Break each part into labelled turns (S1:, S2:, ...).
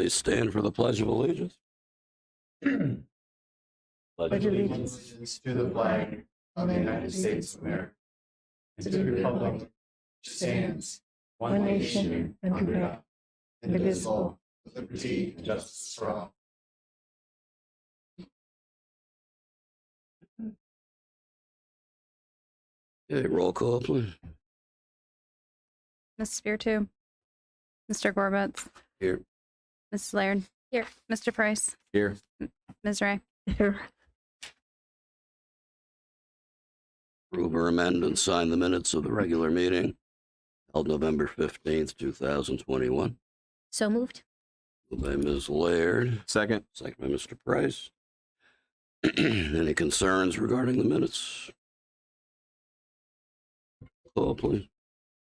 S1: please stand for the Pledge of Allegiance.
S2: Pledge allegiance to the flag of the United States of America and to the republic which stands one nation under God, indivisible, with liberty and justice for all.
S1: Okay, roll call, please.
S3: Mrs. Spiritu. Mr. Gorbitz.
S1: Here.
S3: Mrs. Laird. Here. Mr. Price.
S1: Here.
S3: Ms. Ray.
S4: Here.
S1: Approve or amend and sign the minutes of the regular meeting held November 15th, 2021.
S4: So moved.
S1: Moved by Ms. Laird.
S5: Second.
S1: Second by Mr. Price. Any concerns regarding the minutes? Call, please.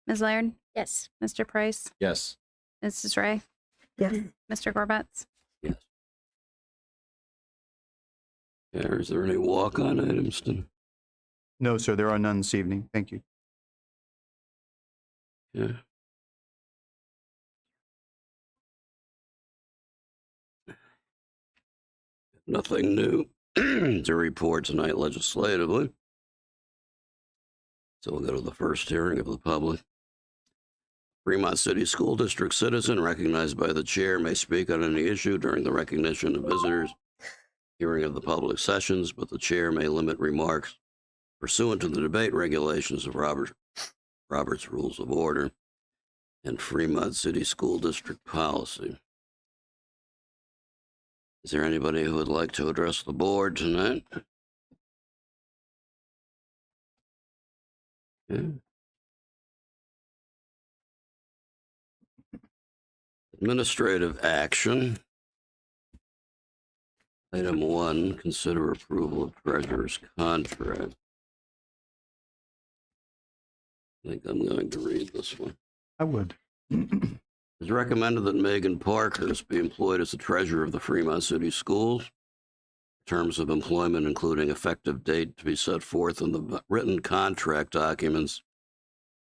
S3: Ms. Laird.
S4: Yes.
S3: Mr. Price.
S5: Yes.
S3: Mrs. Ray.
S4: Yes.
S3: Mr. Gorbitz.
S1: Yes. Is there any walk-on items?
S5: No, sir, there are none this evening. Thank you.
S1: Yeah. Nothing new to report tonight legislatively. So we'll go to the first hearing of the public. Fremont City School District citizen recognized by the chair may speak on any issue during the recognition of visitors hearing of the public sessions, but the chair may limit remarks pursuant to the debate regulations of Robert's Rules of Order and Fremont City School District policy. Is there anybody who would like to address the board tonight? Okay. Administrative action. Item 1, consider approval of treasurer's contract. I think I'm going to read this one.
S5: I would.
S1: It's recommended that Megan Parkhurst be employed as the treasurer of the Fremont City Schools. Terms of employment, including effective date, to be set forth in the written contract documents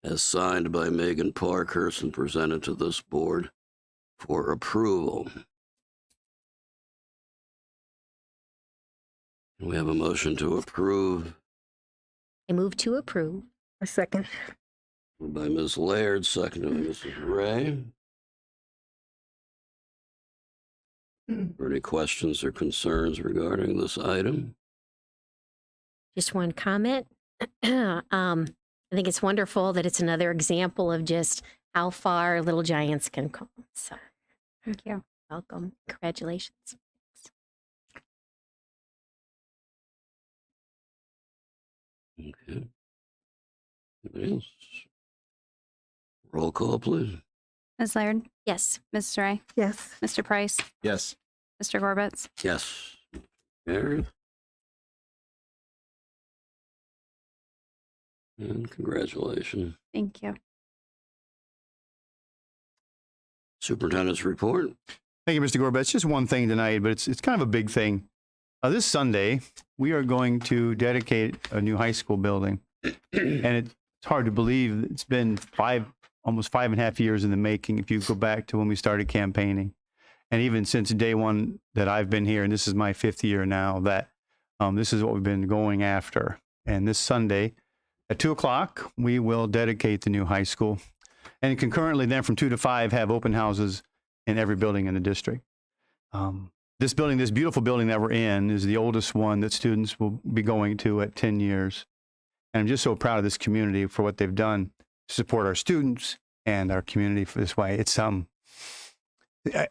S1: as signed by Megan Parkhurst and presented to this board for approval. We have a motion to approve.
S4: I move to approve. A second.
S1: Moved by Ms. Laird, seconded by Mrs. Ray. Are there any questions or concerns regarding this item?
S4: Just one comment. I think it's wonderful that it's another example of just how far little giants can come. So,
S3: Thank you.
S4: welcome. Congratulations.
S1: Okay. Anybody else? Roll call, please.
S3: Ms. Laird.
S4: Yes.
S3: Mrs. Ray.
S4: Yes.
S3: Mr. Price.
S5: Yes.
S3: Mr. Gorbitz.
S1: Yes. Carried. And congratulations.
S3: Thank you.
S1: Superintendent's report.
S5: Thank you, Mr. Gorbitz. Just one thing tonight, but it's kind of a big thing. This Sunday, we are going to dedicate a new high school building. And it's hard to believe it's been almost 5.5 years in the making if you go back to when we started campaigning. And even since day one that I've been here, and this is my 5th year now, that this is what we've been going after. And this Sunday at 2 o'clock, we will dedicate the new high school. And concurrently then from 2 to 5, have open houses in every building in the district. This building, this beautiful building that we're in, is the oldest one that students will be going to at 10 years. And I'm just so proud of this community for what they've done to support our students and our community for this way. It's I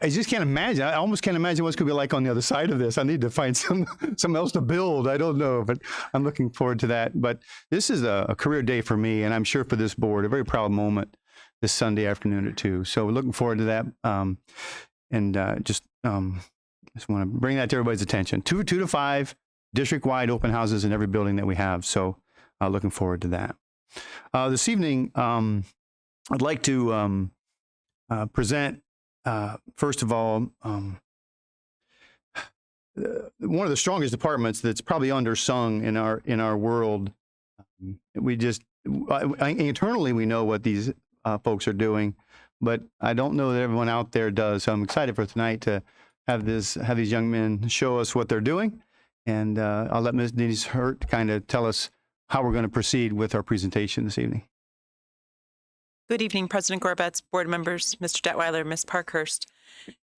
S5: just can't imagine. I almost can't imagine what's going to be like on the other side of this. I need to find something else to build. I don't know, but I'm looking forward to that. But this is a career day for me, and I'm sure for this board, a very proud moment this Sunday afternoon at 2. So we're looking forward to that. Just want to bring that to everybody's attention. 2 to 5, district-wide open houses in every building that we have. So looking forward to that. This evening, I'd like to present, first of all, one of the strongest departments that's probably undersung in our world. We just internally we know what these folks are doing, but I don't know that everyone out there does. So I'm excited for tonight to have these young men show us what they're doing. And I'll let Ms. Denise Hurt kind of tell us how we're going to proceed with our presentation this evening.
S6: Good evening, President Gorbetz, board members, Mr. Detweiler, Ms. Parkhurst.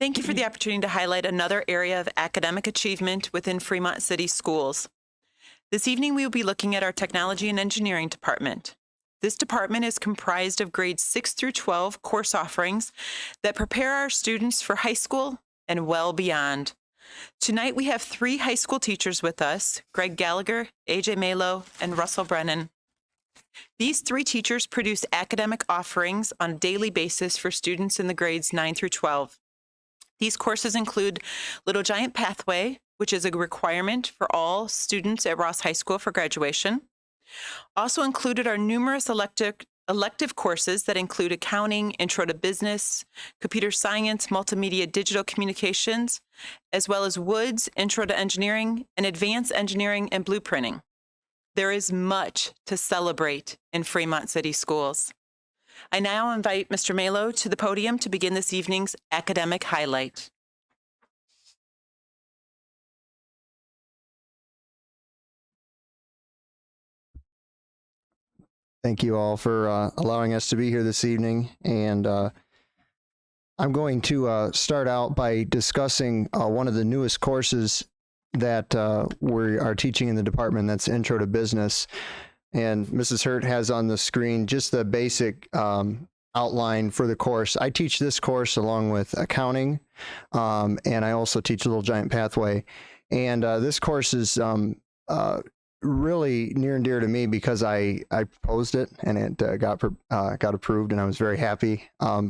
S6: Thank you for the opportunity to highlight another area of academic achievement within Fremont City Schools. This evening, we will be looking at our Technology and Engineering Department. This department is comprised of grades 6 through 12 course offerings that prepare our students for high school and well beyond. Tonight, we have 3 high school teachers with us, Greg Gallagher, AJ Malo, and Russell Brennan. These 3 teachers produce academic offerings on a daily basis for students in the grades 9 through 12. These courses include Little Giant Pathway, which is a requirement for all students at Ross High School for graduation. Also included are numerous elective courses that include accounting, intro to business, computer science, multimedia, digital communications, as well as Woods, intro to engineering, and advanced engineering and blueprinting. There is much to celebrate in Fremont City Schools. I now invite Mr. Malo to the podium to begin this evening's academic highlight.
S7: Thank you all for allowing us to be here this evening. And I'm going to start out by discussing one of the newest courses that we are teaching in the department. That's Intro to Business. And Mrs. Hurt has on the screen just the basic outline for the course. I teach this course along with accounting, and I also teach Little Giant Pathway. And this course is really near and dear to me because I proposed it and it got approved, and I was very happy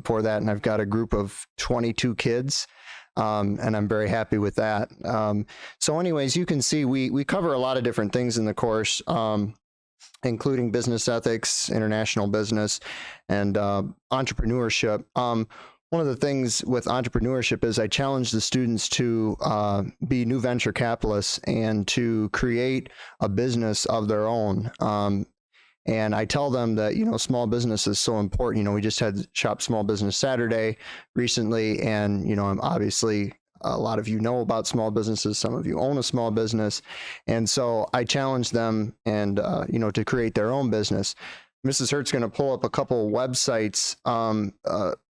S7: for that. And I've got a group of 22 kids. And I'm very happy with that. So anyways, you can see we cover a lot of different things in the course, including business ethics, international business, and entrepreneurship. One of the things with entrepreneurship is I challenge the students to be new venture capitalists and to create a business of their own. And I tell them that, small business is so important. We just had Shop Small Business Saturday recently, and, I'm obviously, a lot of you know about small businesses. Some of you own a small business. And so I challenge them and, to create their own business. Mrs. Hurt's going to pull up a couple websites.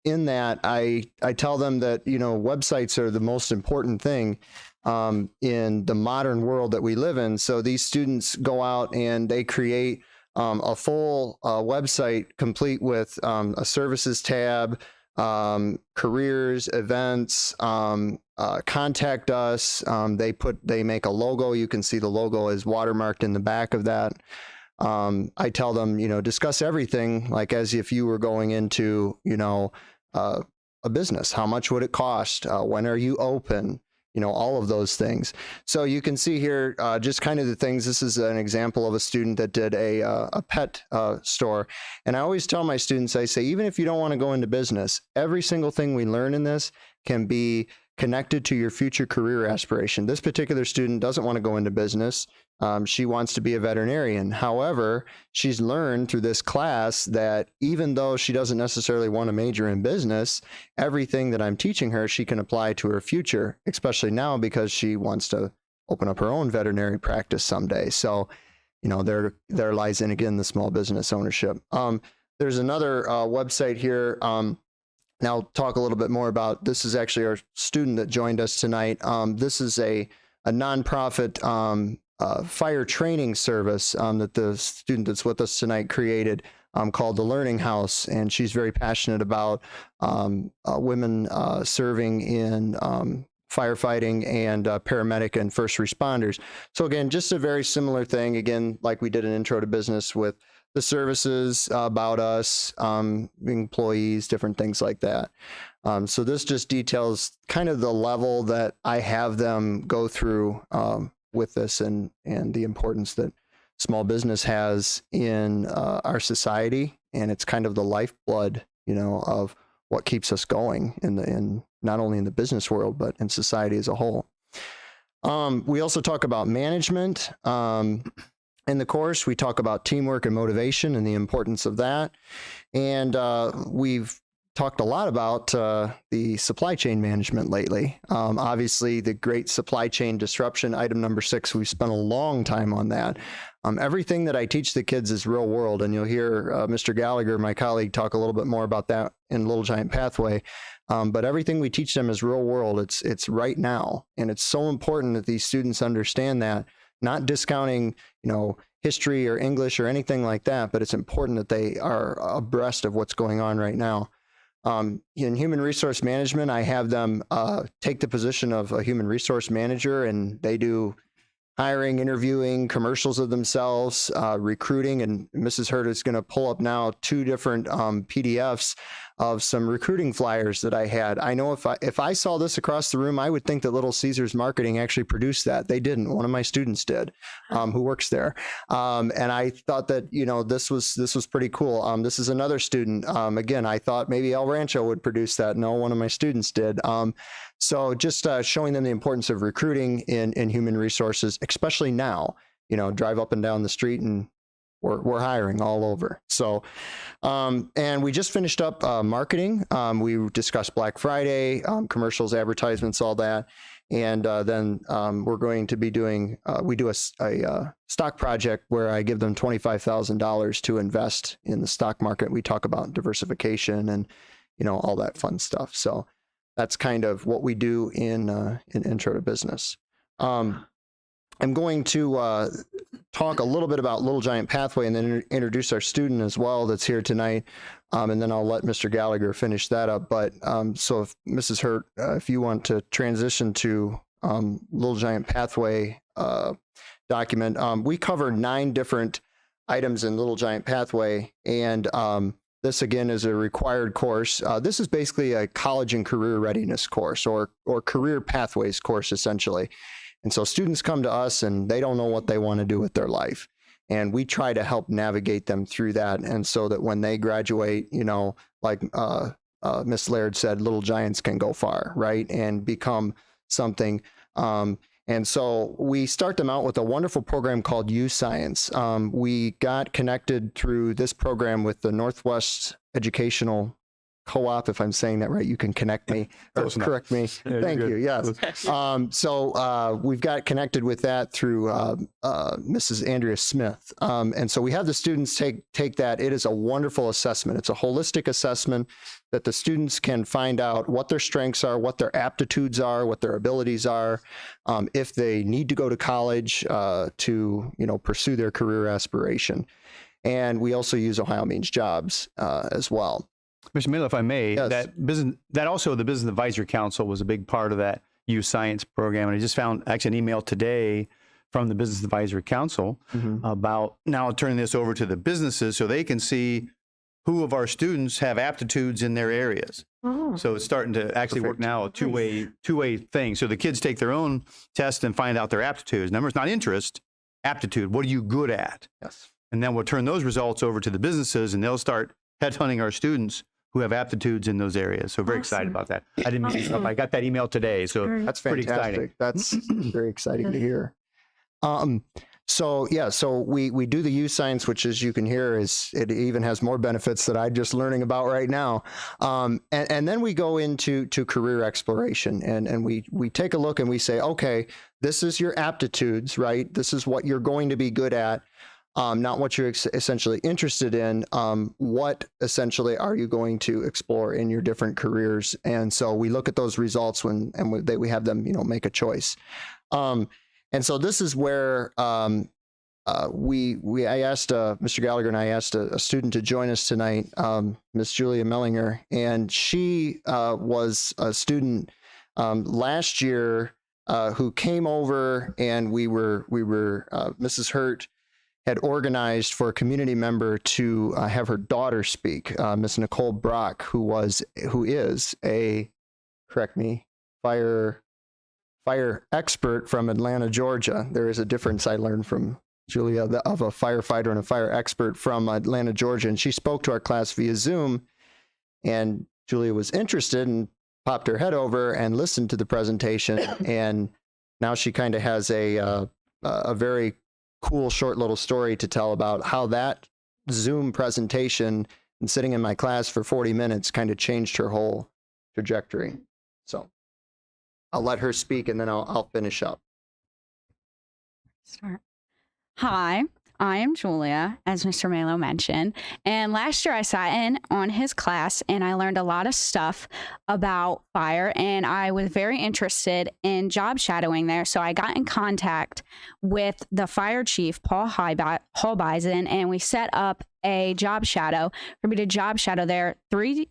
S7: In that, I tell them that, websites are the most important thing in the modern world that we live in. So these students go out and they create a full website complete with a services tab, careers, events, contact us. They make a logo. You can see the logo is watermarked in the back of that. I tell them, discuss everything like as if you were going into, a business. How much would it cost? When are you open? All of those things. So you can see here just kind of the things. This is an example of a student that did a pet store. And I always tell my students, I say, even if you don't want to go into business, every single thing we learn in this can be connected to your future career aspiration. This particular student doesn't want to go into business. She wants to be a veterinarian. However, she's learned through this class that even though she doesn't necessarily want to major in business, everything that I'm teaching her, she can apply to her future, especially now because she wants to open up her own veterinary practice someday. So, there lies in, again, the small business ownership. There's another website here. Now I'll talk a little bit more about, this is actually our student that joined us tonight. This is a nonprofit fire training service that the student that's with us tonight created called the Learning House. And she's very passionate about women serving in firefighting and paramedic and first responders. So again, just a very similar thing, again, like we did an Intro to Business with the services about us, employees, different things like that. So this just details kind of the level that I have them go through with this and the importance that small business has in our society. And it's kind of the lifeblood, of what keeps us going in not only in the business world, but in society as a whole. We also talk about management. In the course, we talk about teamwork and motivation and the importance of that. And we've talked a lot about the supply chain management lately. Obviously, the great supply chain disruption, item number 6, we've spent a long time on that. Everything that I teach the kids is real world, and you'll hear Mr. Gallagher, my colleague, talk a little bit more about that in Little Giant Pathway. But everything we teach them is real world. It's right now, and it's so important that these students understand that. Not discounting, history or English or anything like that, but it's important that they are abreast of what's going on right now. In human resource management, I have them take the position of a human resource manager, and they do hiring, interviewing, commercials of themselves, recruiting. And Mrs. Hurt is going to pull up now 2 different PDFs of some recruiting flyers that I had. I know if I saw this across the room, I would think that Little Caesars Marketing actually produced that. They didn't. One of my students did, who works there. And I thought that, this was pretty cool. This is another student. Again, I thought maybe El Rancho would produce that. No, one of my students did. So just showing them the importance of recruiting in human resources, especially now, drive up and down the street and we're hiring all over. So, and we just finished up marketing. We discussed Black Friday, commercials, advertisements, all that. And then we're going to be doing, we do a stock project where I give them $25,000 to invest in the stock market. We talk about diversification and, all that fun stuff. So that's kind of what we do in Intro to Business. I'm going to talk a little bit about Little Giant Pathway and then introduce our student as well that's here tonight. And then I'll let Mr. Gallagher finish that up. But so if Mrs. Hurt, if you want to transition to Little Giant Pathway document, we cover 9 different items in Little Giant Pathway. And this, again, is a required course. This is basically a college and career readiness course or career pathways course, essentially. And so students come to us and they don't know what they want to do with their life. And we try to help navigate them through that. And so that when they graduate, like Miss Laird said, little giants can go far, right? And become something. And so we start them out with a wonderful program called U Science. We got connected through this program with the Northwest Educational Co-op, if I'm saying that right. You can connect me or correct me.
S5: Yeah,
S7: Thank you. Yes. So we've got connected with that through Mrs. Andrea Smith. And so we have the students take that. It is a wonderful assessment. It's a holistic assessment that the students can find out what their strengths are, what their aptitudes are, what their abilities are, if they need to go to college to pursue their career aspiration. And we also use Ohio Means Jobs as well.
S5: Mr. Miller, if I may,
S7: Yes.
S5: that also the Business Advisory Council was a big part of that U Science program. And I just found actually an email today from the Business Advisory Council about now turning this over to the businesses so they can see who of our students have aptitudes in their areas.
S4: Oh.
S5: So it's starting to actually work now, a two-way thing. So the kids take their own test and find out their aptitudes. Remember, it's not interest, aptitude. What are you good at?
S7: Yes.
S5: And then we'll turn those results over to the businesses and they'll start headhunting our students who have aptitudes in those areas. So very excited about that. I didn't mean to, I got that email today. So
S7: That's
S5: pretty
S7: fantastic.
S5: exciting.
S7: That's very exciting to hear. So we do the U Science, which, as you can hear, it even has more benefits that I'm just learning about right now. And then we go into career exploration, and we take a look and we say, okay, this is your aptitudes, right? This is what you're going to be good at. Not what you're essentially interested in. What essentially are you going to explore in your different careers? And so we look at those results we have them, make a choice. And so this is where I asked Mr. Gallagher and I asked a student to join us tonight, Miss Julia Mellinger, and she was a student last year who came over, and we were Mrs. Hurt had organized for a community member to have her daughter speak, Miss Nicole Brock, who is a, correct me, fire expert from Atlanta, Georgia. There is a difference I learned from Julia of a firefighter and a fire expert from Atlanta, Georgia. And she spoke to our class via Zoom, and Julia was interested and popped her head over and listened to the presentation. And now she kind of has a very cool short little story to tell about how that Zoom presentation And sitting in my class for 40 minutes kind of changed her whole trajectory. So I'll let her speak and then I'll finish up.
S8: Start. Hi, I am Julia, as Mr. Malo mentioned. And last year I sat in on his class and I learned a lot of stuff about fire. And I was very interested in job shadowing there. So I got in contact with the fire chief, Paul Holbeisen, and we set up a job shadow for me to job shadow there three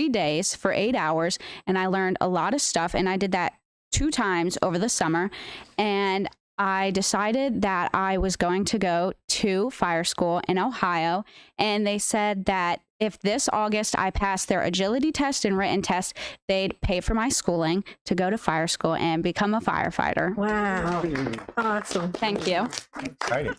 S8: days for 8 hours. And I learned a lot of stuff. And I did that 2 times over the summer. And I decided that I was going to go to fire school in Ohio, and they said that if this August I passed their agility test and written test, they'd pay for my schooling to go to fire school and become a firefighter.
S4: Wow. Awesome.
S8: Thank you.
S5: Exciting.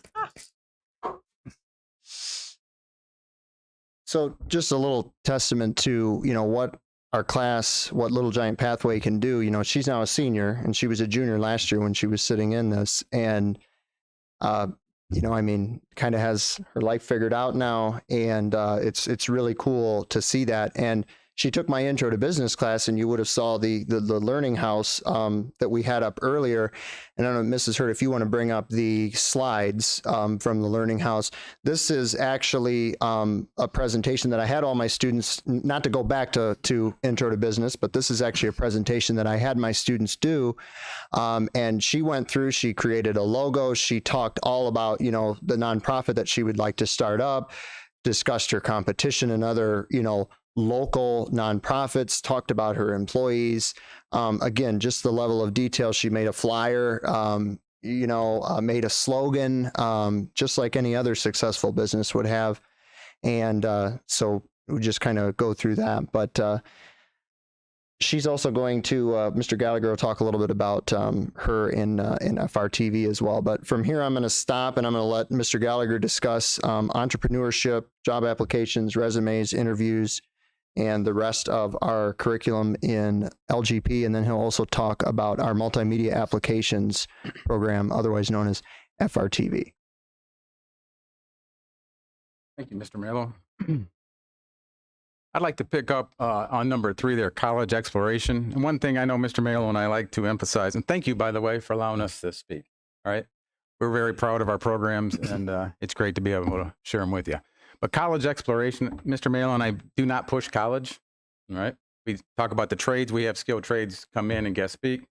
S7: So just a little testament to, what our class, what Little Giant Pathway can do. She's now a senior and she was a junior last year when she was sitting in this. And, kind of has her life figured out now. And it's really cool to see that. And she took my intro to business class, and you would have saw the learning house that we had up earlier. And I don't know, Mrs. Hurd, if you want to bring up the slides from the learning house. This is actually a presentation that I had all my students, not to go back to intro to business, but this is actually a presentation that I had my students do. And she went through, she created a logo. She talked all about, the nonprofit that she would like to start up, discussed her competition and other, local nonprofits, talked about her employees. Again, just the level of detail. She made a flyer, made a slogan, just like any other successful business would have. And so we just kind of go through that. But she's also going to, Mr. Gallagher will talk a little bit about her in FRTV as well. But from here, I'm going to stop and I'm going to let Mr. Gallagher discuss entrepreneurship, job applications, resumes, interviews, and the rest of our curriculum in LGP. And then he'll also talk about our multimedia applications program, otherwise known as FRTV.
S9: Thank you, Mr. Malo. I'd like to pick up on number 3 there, college exploration. And one thing I know Mr. Malo and I like to emphasize, and thank you, by the way, for allowing us to speak. All right. We're very proud of our programs, and it's great to be able to share them with you. But college exploration, Mr. Malo and I do not push college. All right. We talk about the trades. We have skilled trades come in and guest speak.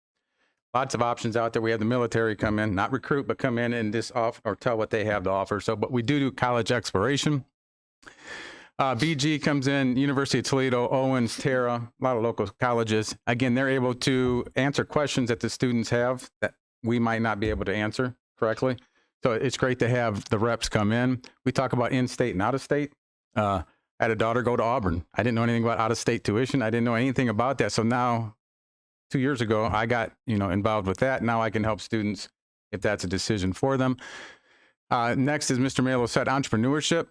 S9: Lots of options out there. We have the military come in, not recruit, but come in and just offer or tell what they have to offer. So, but we do college exploration. BG comes in, University of Toledo, Owens, Tara, a lot of local colleges. Again, they're able to answer questions that the students have that we might not be able to answer correctly. So it's great to have the reps come in. We talk about in-state and out-of-state. I had a daughter go to Auburn. I didn't know anything about out-of-state tuition. I didn't know anything about that. So now, 2 years ago, I got involved with that. Now I can help students if that's a decision for them. Next, as Mr. Malo said, entrepreneurship.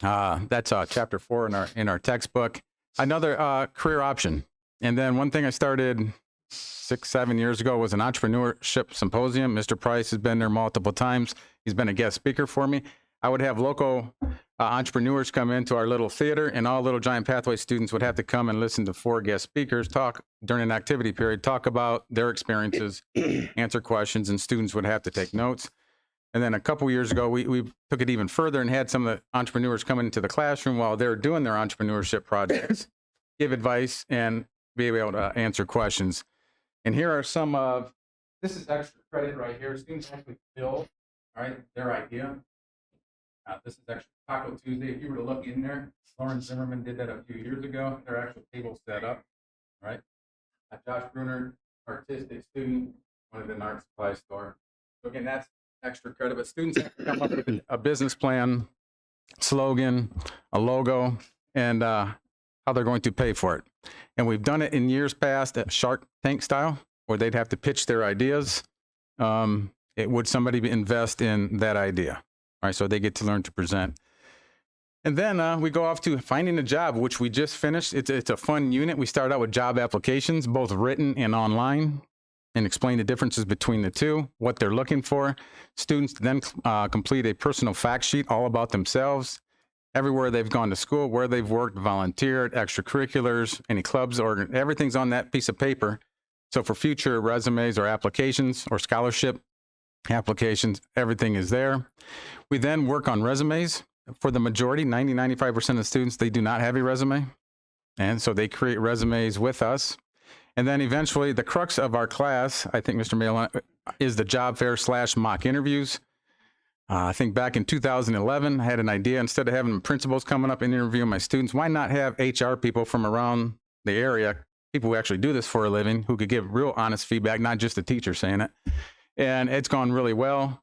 S9: That's chapter 4 in our textbook. Another career option. And then one thing I started 6-7 years ago was an entrepreneurship symposium. Mr. Price has been there multiple times. He's been a guest speaker for me. I would have local entrepreneurs come into our little theater, and all Little Giant Pathway students would have to come and listen to 4 guest speakers talk during an activity period, talk about their experiences, answer questions, and students would have to take notes. And then a couple years ago, we took it even further and had some of the entrepreneurs come into the classroom while they're doing their entrepreneurship projects, give advice, and be able to answer questions. And here are some of, this is extra credit right here. Students actually build, all right, their idea. This is actually Taco Tuesday. If you were to look in there, Lauren Zimmerman did that a few years ago. Their actual table set up, right? Josh Bruner, artistic student, wanted an art supply store. So again, that's extra credit, but students have to come up with a business plan, slogan, a logo, and how they're going to pay for it. And we've done it in years past at Shark Tank style, where they'd have to pitch their ideas. Would somebody invest in that idea? All right, so they get to learn to present. And then we go off to finding a job, which we just finished. It's a fun unit. We start out with job applications, both written and online, and explain the differences between the two, what they're looking for. Students then complete a personal fact sheet all about themselves, everywhere they've gone to school, where they've worked, volunteered, extracurriculars, any clubs, or everything's on that piece of paper. So for future resumes or applications or scholarship applications, everything is there. We then work on resumes. For the majority, 95% of students, they do not have a resume. And so they create resumes with us. And then eventually the crux of our class, I think Mr. Mail, is the job fair / mock interviews. I think back in 2011, I had an idea, instead of having principals coming up and interviewing my students, why not have HR people from around the area, people who actually do this for a living, who could give real honest feedback, not just the teacher saying it. And it's gone really well.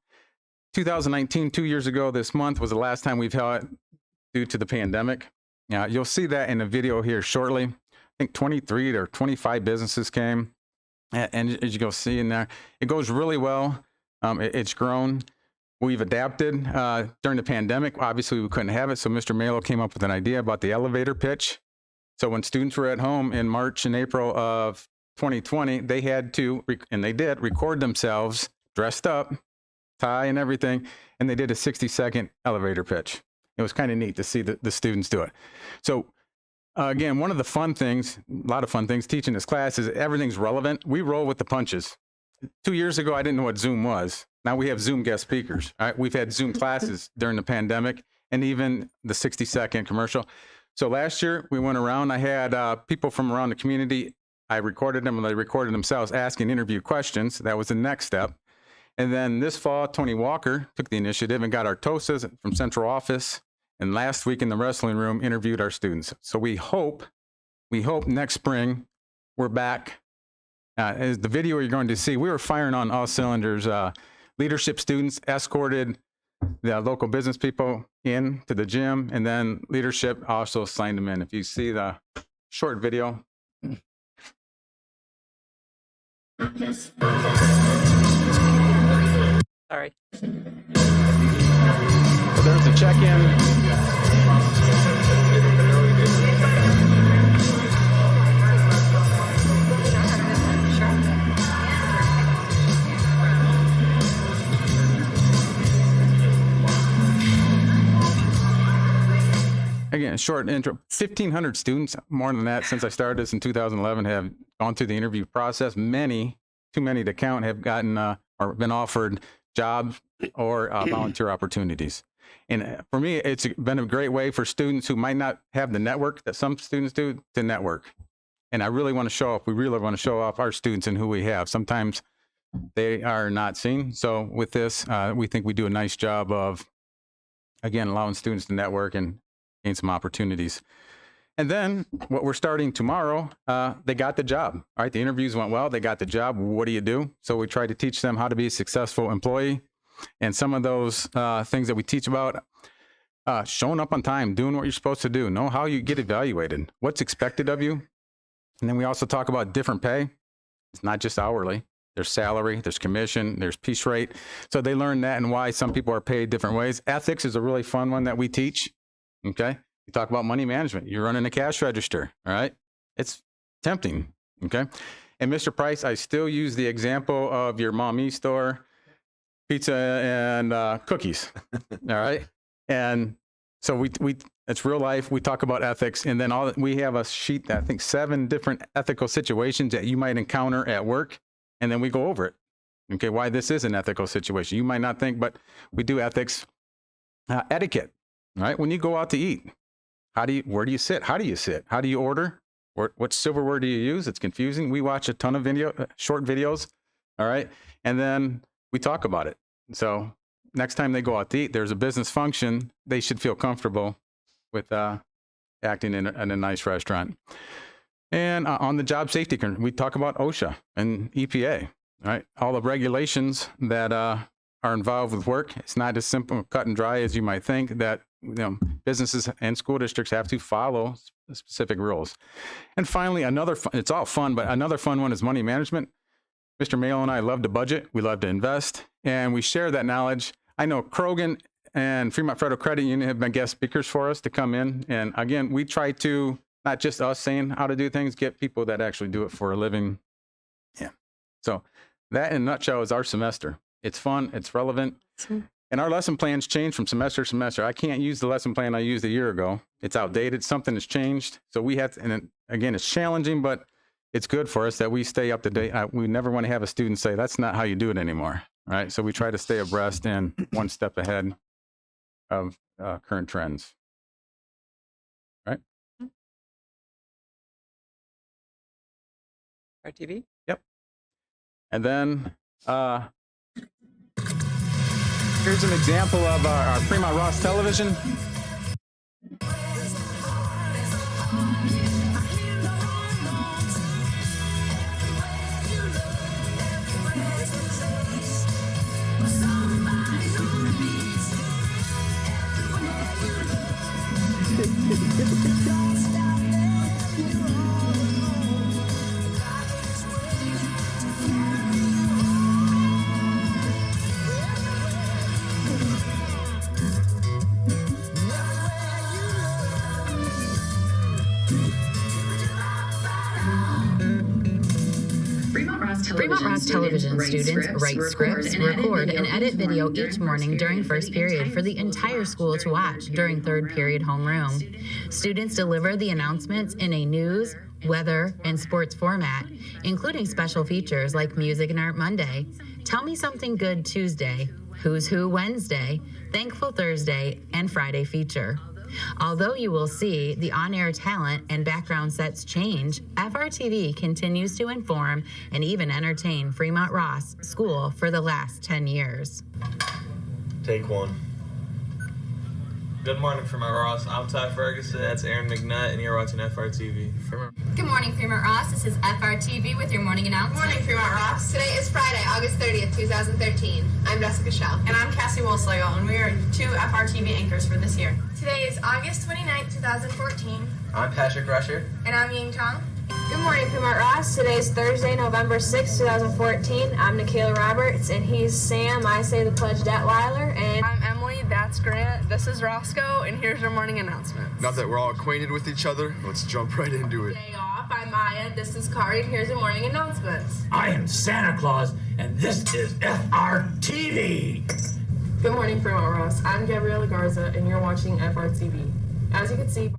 S9: 2019, 2 years ago this month, was the last time we've held it due to the pandemic. You'll see that in a video here shortly. I think 23 or 25 businesses came. And as you go see in there, it goes really well. It's grown. We've adapted during the pandemic. Obviously, we couldn't have it. So Mr. Malo came up with an idea about the elevator pitch. So when students were at home in March and April of 2020, they had to, and they did, record themselves dressed up, tie and everything, and they did a 60-second elevator pitch. It was kind of neat to see the students do it. So again, one of the fun things, a lot of fun things teaching this class is everything's relevant. We roll with the punches. 2 years ago, I didn't know what Zoom was. Now we have Zoom guest speakers. All right? We've had Zoom classes during the pandemic and even the 60-second commercial. So last year we went around, I had people from around the community, I recorded them and they recorded themselves asking interview questions. That was the next step. And then this fall, Tony Walker took the initiative and got our TOSAs from central office. And last week in the wrestling room, interviewed our students. So we hope next spring we're back. As the video you're going to see, we were firing on all cylinders. Leadership students escorted the local business people in to the gym, and then leadership also signed them in. If you see the short video.
S6: Sorry.
S9: So there's the check-in. Again, short intro. 1,500 students, more than that since I started this in 2011, have gone through the interview process. Many, too many to count, have gotten or been offered jobs or volunteer opportunities. And for me, it's been a great way for students who might not have the network that some students do to network. And I really want to show off, we really want to show off our students and who we have. Sometimes they are not seen. So with this, we think we do a nice job of, again, allowing students to network and gain some opportunities. And then what we're starting tomorrow, they got the job. All right, the interviews went well. They got the job. What do you do? So we try to teach them how to be a successful employee. And some of those things that we teach about, showing up on time, doing what you're supposed to do, know how you get evaluated, what's expected of you. And then we also talk about different pay. It's not just hourly. There's salary, there's commission, there's piece rate. So they learn that and why some people are paid different ways. Ethics is a really fun one that we teach. Okay. You talk about money management. You're running a cash register. All right. It's tempting. Okay. And Mr. Price, I still use the example of your mommy store, pizza and cookies. All right. And so it's real life. We talk about ethics, and then we have a sheet that I think 7 different ethical situations that you might encounter at work. And then we go over it. Okay. Why this is an ethical situation. You might not think, but we do ethics, etiquette. Right? When you go out to eat, where do you sit? How do you sit? How do you order? What silverware do you use? It's confusing. We watch a ton of short videos. All right. And then we talk about it. So next time they go out to eat, there's a business function. They should feel comfortable with acting in a nice restaurant. And on the job safety, we talk about OSHA and EPA, right? All the regulations that are involved with work. It's not as simple, cut and dry as you might think, that businesses and school districts have to follow specific rules. And finally, it's all fun, but another fun one is money management. Mr. Mayo and I love to budget. We love to invest, and we share that knowledge. I know Krogan and Fremont Federal Credit Union have been guest speakers for us to come in. And again, we try to, not just us saying how to do things, get people that actually do it for a living. Yeah. So that in a nutshell is our semester. It's fun. It's relevant. And And our lesson plans change from semester to semester. I can't use the lesson plan I used a year ago. It's outdated. Something has changed. So we have to, and again, it's challenging, but it's good for us that we stay up to date. We never want to have a student say, that's not how you do it anymore, right? So we try to stay abreast and one step ahead of current trends, right?
S6: RTV?
S9: Yep. And then here's an example of our Fremont Ross television.
S10: Fremont Ross Television students write scripts, record, and edit video each morning during first period for the entire school to watch during third period homeroom. Students deliver the announcements in a news, weather, and sports format, including special features like Music and Art Monday, Tell Me Something Good Tuesday, Who's Who Wednesday, Thankful Thursday, and Friday feature. Although you will see the on-air talent and background sets change, FRTV continues to inform and even entertain Fremont Ross School for the last 10 years.
S11: Take one. Good morning, Fremont Ross. I'm Ty Ferguson. That's Aaron McNutt, and you're watching FRTV.
S12: Good morning, Fremont Ross. This is FRTV with your morning announcement.
S13: Good morning, Fremont Ross. Today is Friday, August 30th, 2013. I'm Jessica Schell.
S14: And I'm Cassie Wolfslegel, and we are 2 FRTV anchors for this year.
S13: Today is August 29th, 2014.
S11: I'm Patrick Rusher.
S13: And I'm Ying Tong.
S15: Good morning, Fremont Ross. Today is Thursday, November 6th, 2014. I'm Nikhil Roberts, and he's Sam. I say the pledge, Detweiler, and
S16: I'm Emily. That's Grant. This is Roscoe, and here's your morning announcement.
S17: Now that we're all acquainted with each other, let's jump right into it.
S13: Day off. I'm Maya. This is Kari, and here's your morning announcements.
S18: I am Santa Claus, and this is FRTV.
S16: Good morning, Fremont Ross. I'm Gabriella Garza, and you're watching FRTV. As you can see,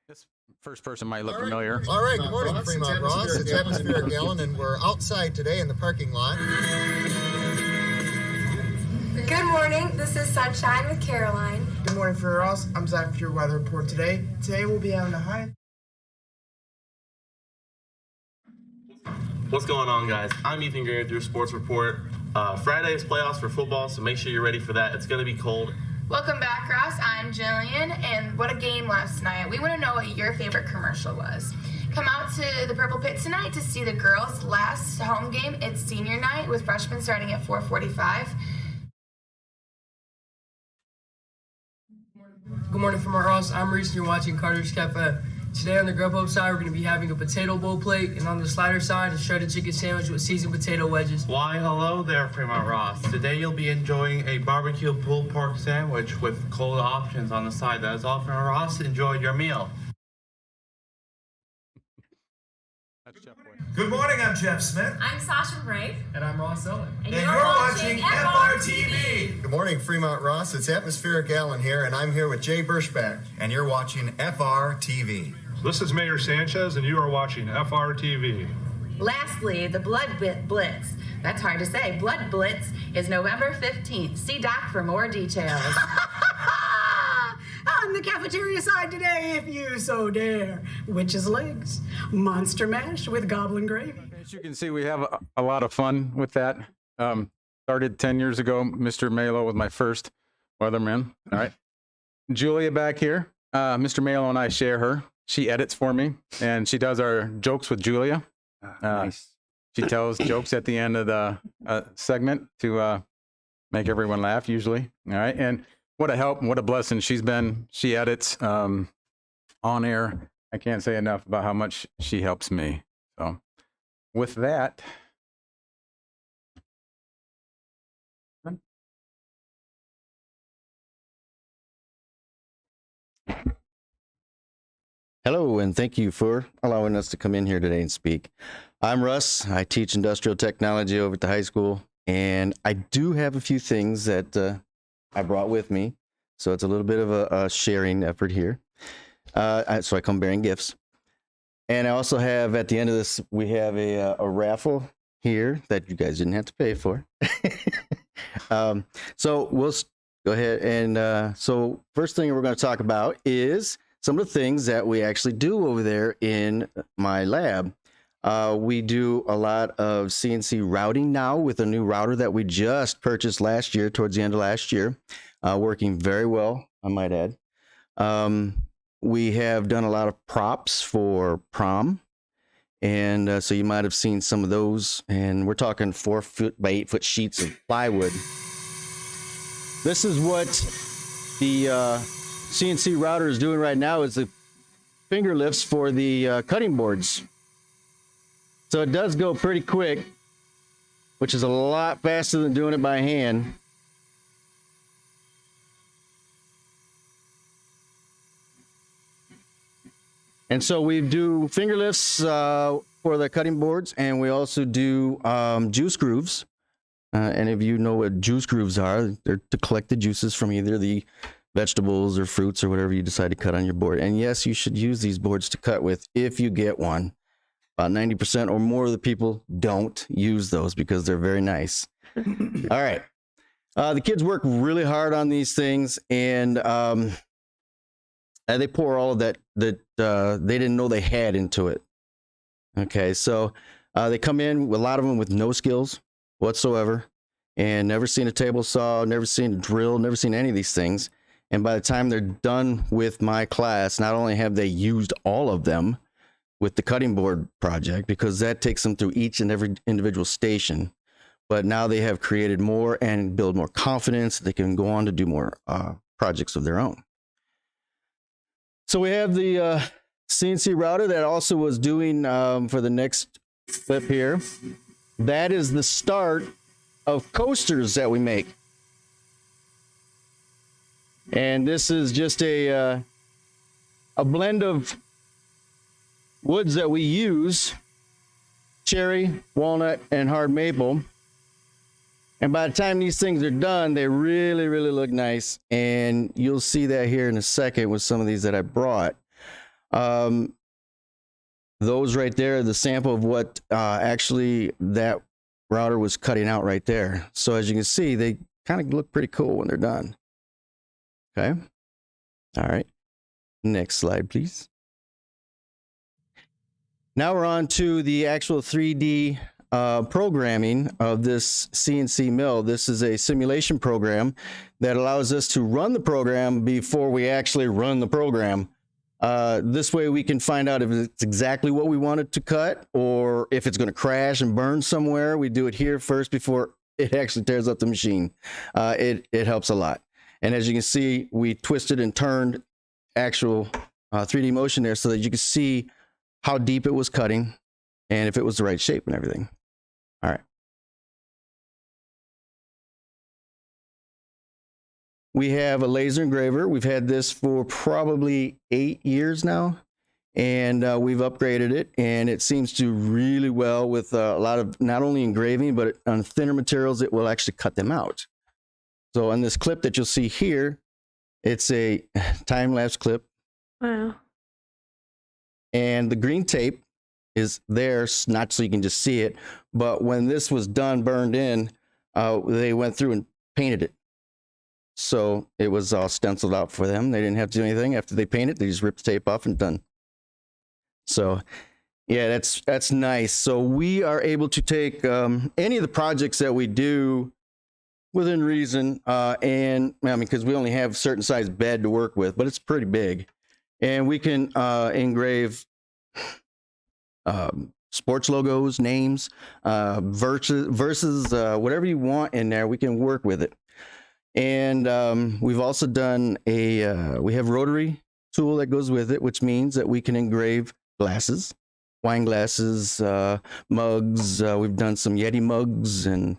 S9: This first person might look familiar.
S19: All right, good morning, Fremont Ross. It's Atmospheric Gallon, and we're outside today in the parking lot.
S13: Good morning. This is Sunshine with Caroline.
S20: Good morning, Fremont Ross. I'm Zach with your weather report today. Today we'll be having a high.
S11: What's going on, guys? I'm Ethan Gray with your sports report. Friday is playoffs for football, so make sure you're ready for that. It's going to be cold.
S13: Welcome back, Ross. I'm Jillian, and what a game last night. We want to know what your favorite commercial was. Come out to the Purple Pit tonight to see the girls' last home game. It's senior night with freshmen starting at 4:45.
S20: Good morning, Fremont Ross. I'm Reese, and you're watching Carter's Cafe. Today on the Grub Hub side, we're going to be having a potato bowl plate, and on the slider side, a shredded chicken sandwich with seasoned potato wedges.
S11: Why, hello there, Fremont Ross. Today you'll be enjoying a barbecue pulled pork sandwich with cold options on the side. That is all, Fremont Ross. Enjoy your meal.
S18: Good morning, I'm Jeff Smith.
S12: I'm Sasha Brave.
S20: And I'm Ross Owen.
S12: And you're watching FRTV.
S19: Good morning, Fremont Ross. It's Atmospheric Gallon here, and I'm here with Jay Birschbach.
S17: And you're watching FRTV.
S21: This is Mayor Sanchez, and you are watching FRTV.
S10: Lastly, the Blood Blitz. That's hard to say. Blood Blitz is November 15th. See Doc for more details.
S22: On the cafeteria side today, if you so dare, witch's legs, monster mash with goblin gravy.
S9: As you can see, we have a lot of fun with that. Started 10 years ago. Mr. Malo was my first weatherman. All right. Julia back here. Mr. Malo and I share her. She edits for me, and she does our jokes with Julia.
S5: Nice.
S9: She tells jokes at the end of the segment to make everyone laugh, usually. All right. And what a help and what a blessing she's been. She edits on air. I can't say enough about how much she helps me. So with that,
S23: hello, and thank you for allowing us to come in here today and speak. I'm Russ. I teach industrial technology over at the high school. And I do have a few things that I brought with me. So it's a little bit of a sharing effort here. So I come bearing gifts. And I also have, at the end of this, we have a raffle here that you guys didn't have to pay for. So we'll go ahead. And so first thing we're going to talk about is some of the things that we actually do over there in my lab. We do a lot of CNC routing now with a new router that we just purchased last year, towards the end of last year, working very well, I might add. We have done a lot of props for prom. And so you might have seen some of those. And we're talking 4 foot by 8 foot sheets of plywood. This is what the CNC router is doing right now, is the finger lifts for the cutting boards. So it does go pretty quick, which is a lot faster than doing it by hand. And so we do finger lifts for the cutting boards, and we also do juice grooves. And if you know what juice grooves are, they're to collect the juices from either the vegetables or fruits or whatever you decide to cut on your board. And yes, you should use these boards to cut with if you get one. About 90% or more of the people don't use those because they're very nice. All right. The kids work really hard on these things, and they pour all of that they didn't know they had into it. Okay, so they come in, a lot of them with no skills whatsoever, and never seen a table saw, never seen a drill, never seen any of these things. And by the time they're done with my class, not only have they used all of them with the cutting board project, because that takes them through each and every individual station, but now they have created more and build more confidence. They can go on to do more projects of their own. So we have the CNC router that also was doing for the next clip here. That is the start of coasters that we make. And this is just a blend of woods that we use: cherry, walnut, and hard maple. And by the time these things are done, they really, really look nice. And you'll see that here in a second with some of these that I brought. Those right there are the sample of what actually that router was cutting out right there. So as you can see, they kind of look pretty cool when they're done. Okay. All right. Next slide, please. Now we're on to the actual 3D programming of this CNC mill. This is a simulation program that allows us to run the program before we actually run the program. This way we can find out if it's exactly what we wanted to cut, or if it's going to crash and burn somewhere. We do it here first before it actually tears up the machine. It helps a lot. And as you can see, we twisted and turned actual 3D motion there so that you can see how deep it was cutting and if it was the right shape and everything. All right. We have a laser engraver. We've had this for probably 8 years now, and we've upgraded it, and it seems to really well with a lot of not only engraving, but on thinner materials, it will actually cut them out. So on this clip that you'll see here, it's a time-lapse clip.
S4: Wow.
S23: And the green tape is there, not so you can just see it, but when this was done, burned in, they went through and painted it. So it was all stenciled out for them. They didn't have to do anything. After they paint it, they just rip the tape off and done. So yeah, that's nice. So we are able to take any of the projects that we do within reason, and I mean, because we only have a certain size bed to work with, but it's pretty big. And we can engrave sports logos, names, verses, whatever you want in there, we can work with it. And we've also done we have rotary tool that goes with it, which means that we can engrave glasses, wine glasses, mugs. We've done some Yeti mugs, and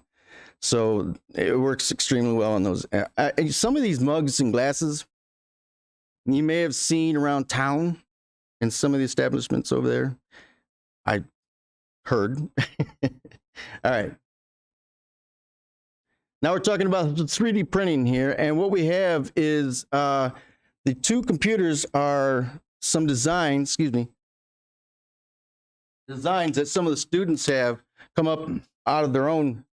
S23: so it works extremely well on those. Some of these mugs and glasses you may have seen around town in some of the establishments over there. I heard. All right. Now we're talking about the 3D printing here, and what we have is the two computers are some designs that some of the students have come up out of their own,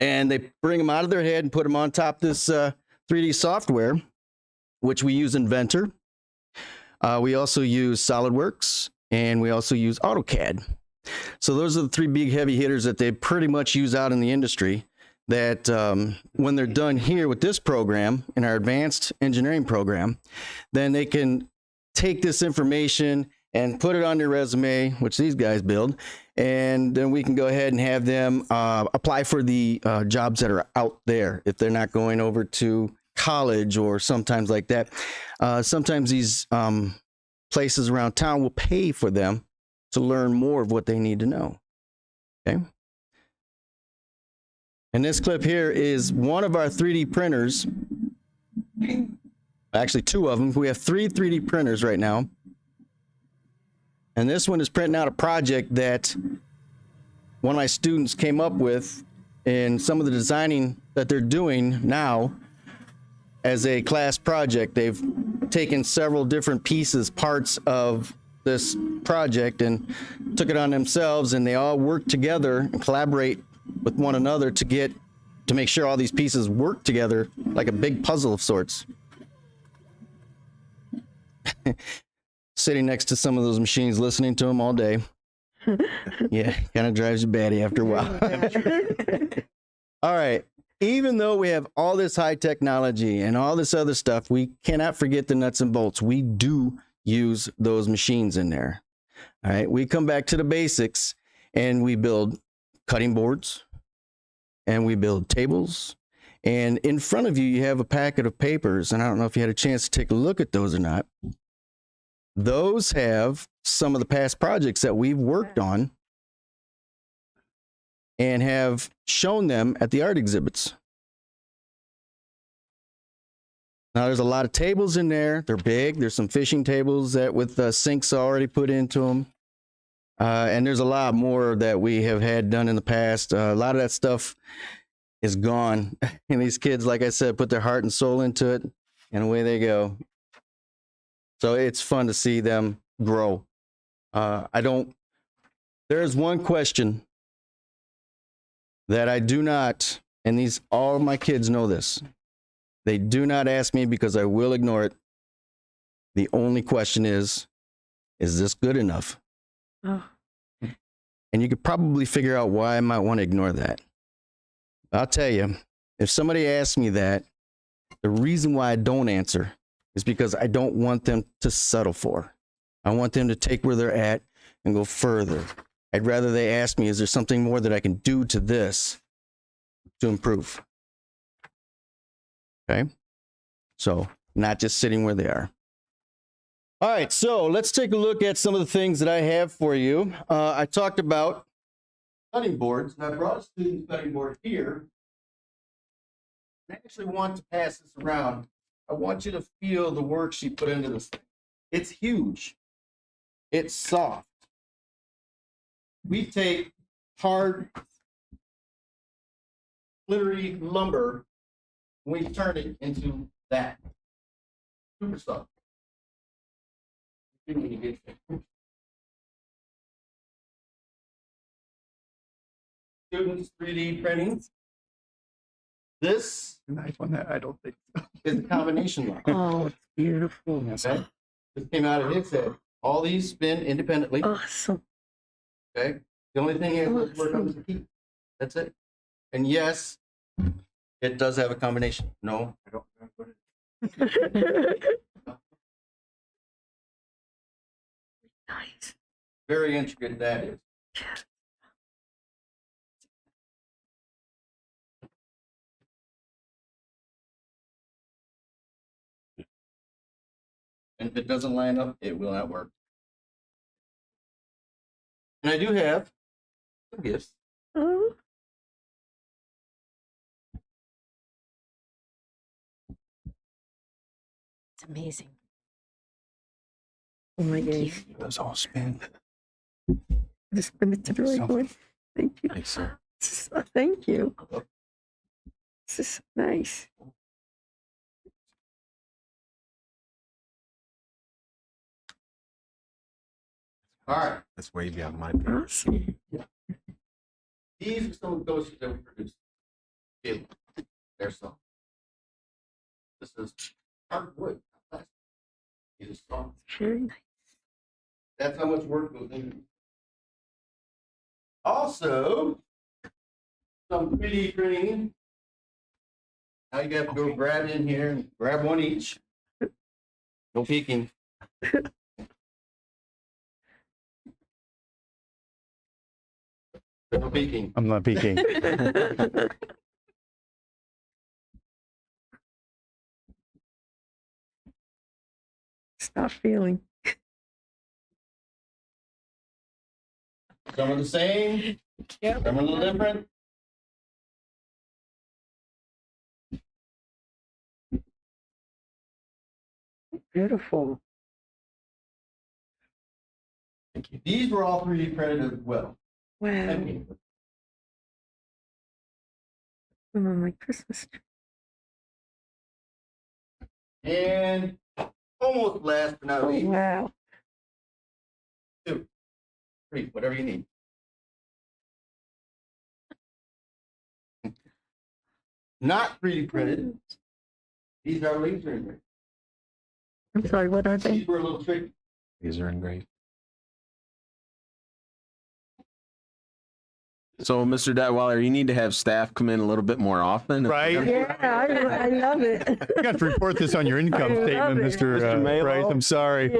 S23: and they bring them out of their head and put them on top of this 3D software, which we use Inventor. We also use SolidWorks, and we also use AutoCAD. So those are the three big heavy hitters that they pretty much use out in the industry that when they're done here with this program, in our advanced engineering program, then they can take this information and put it on their resume, which these guys build, and then we can go ahead and have them apply for the jobs that are out there if they're not going over to college or sometimes like that. Sometimes these places around town will pay for them to learn more of what they need to know. Okay. And this clip here is one of our 3D printers. Actually, two of them. We have 3 3D printers right now. And this one is printing out a project that one of my students came up with in some of the designing that they're doing now as a class project. They've taken several different pieces, parts of this project, and took it on themselves, and they all work together and collaborate with one another to make sure all these pieces work together like a big puzzle of sorts. Sitting next to some of those machines, listening to them all day. Yeah, kind of drives you batty after a while. All right. Even though we have all this high technology and all this other stuff, we cannot forget the nuts and bolts. We do use those machines in there. All right. We come back to the basics and we build cutting boards and we build tables. And in front of you, you have a packet of papers. And I don't know if you had a chance to take a look at those or not. Those have some of the past projects that we've worked on and have shown them at the art exhibits. Now, there's a lot of tables in there. They're big. There's some fishing tables that with sinks already put into them. And there's a lot more that we have had done in the past. A lot of that stuff is gone. And these kids, like I said, put their heart and soul into it, and away they go. So it's fun to see them grow. There's one question that I do not, and all my kids know this. They do not ask me because I will ignore it. The only question is this good enough? Oh. And you could probably figure out why I might want to ignore that. I'll tell you, if somebody asks me that, the reason why I don't answer is because I don't want them to settle for. I want them to take where they're at and go further. I'd rather they ask me, is there something more that I can do to this to improve? Okay. So not just sitting where they are. All right. So let's take a look at some of the things that I have for you. I talked about cutting boards, and I brought a student's cutting board here. I actually want to pass this around. I want you to feel the work she put into this thing. It's huge. It's soft. We take hard, glittery lumber, and we turn it into that. Super soft. Students 3D printing. This
S5: nice one that I don't think so.
S23: Is a combination lock.
S4: Oh, it's beautiful.
S23: Okay. This came out of his head. All these spin independently.
S4: Awesome.
S23: Okay. The only thing you have to work on is the key. That's it. And yes, it does have a combination. No, I don't.
S4: Nice.
S23: Very intricate that is. And if it doesn't line up, it will not work. And I do have some gifts.
S4: Oh. It's amazing. Oh my gosh.
S5: Those all spin.
S4: Just spin it to the right one. Thank you.
S23: Thanks, sir.
S1: Thank you. This is nice.
S23: All right.
S2: That's way beyond my pay.
S1: Awesome.
S23: These are some of those that we produce. There's some. This is hardwood. These are strong.
S1: Very nice.
S23: That's how much work goes into it. Also, some 3D printing. Now you got to go grab in here and grab one each. No peeking. No peeking.
S5: I'm not peeking.
S1: Stop feeling.
S23: Some are the same.
S1: Yep.
S23: Some are a little different.
S1: Beautiful.
S23: Thank you. These were all 3D printed as well.
S1: Wow.
S23: Thank you.
S1: Oh, my Christmas tree.
S23: And almost last but not
S1: Oh,
S23: least,
S1: wow.
S23: 2, 3, whatever you need. Not 3D printed. These are laser engraved.
S1: I'm sorry, what are they?
S23: These were a little tricky.
S2: These are engraved. So, Mr. Detweiler, you need to have staff come in a little bit more often.
S5: Right?
S1: Yeah, I love it.
S5: You got to report this on your income statement, Mr. Price. I'm sorry.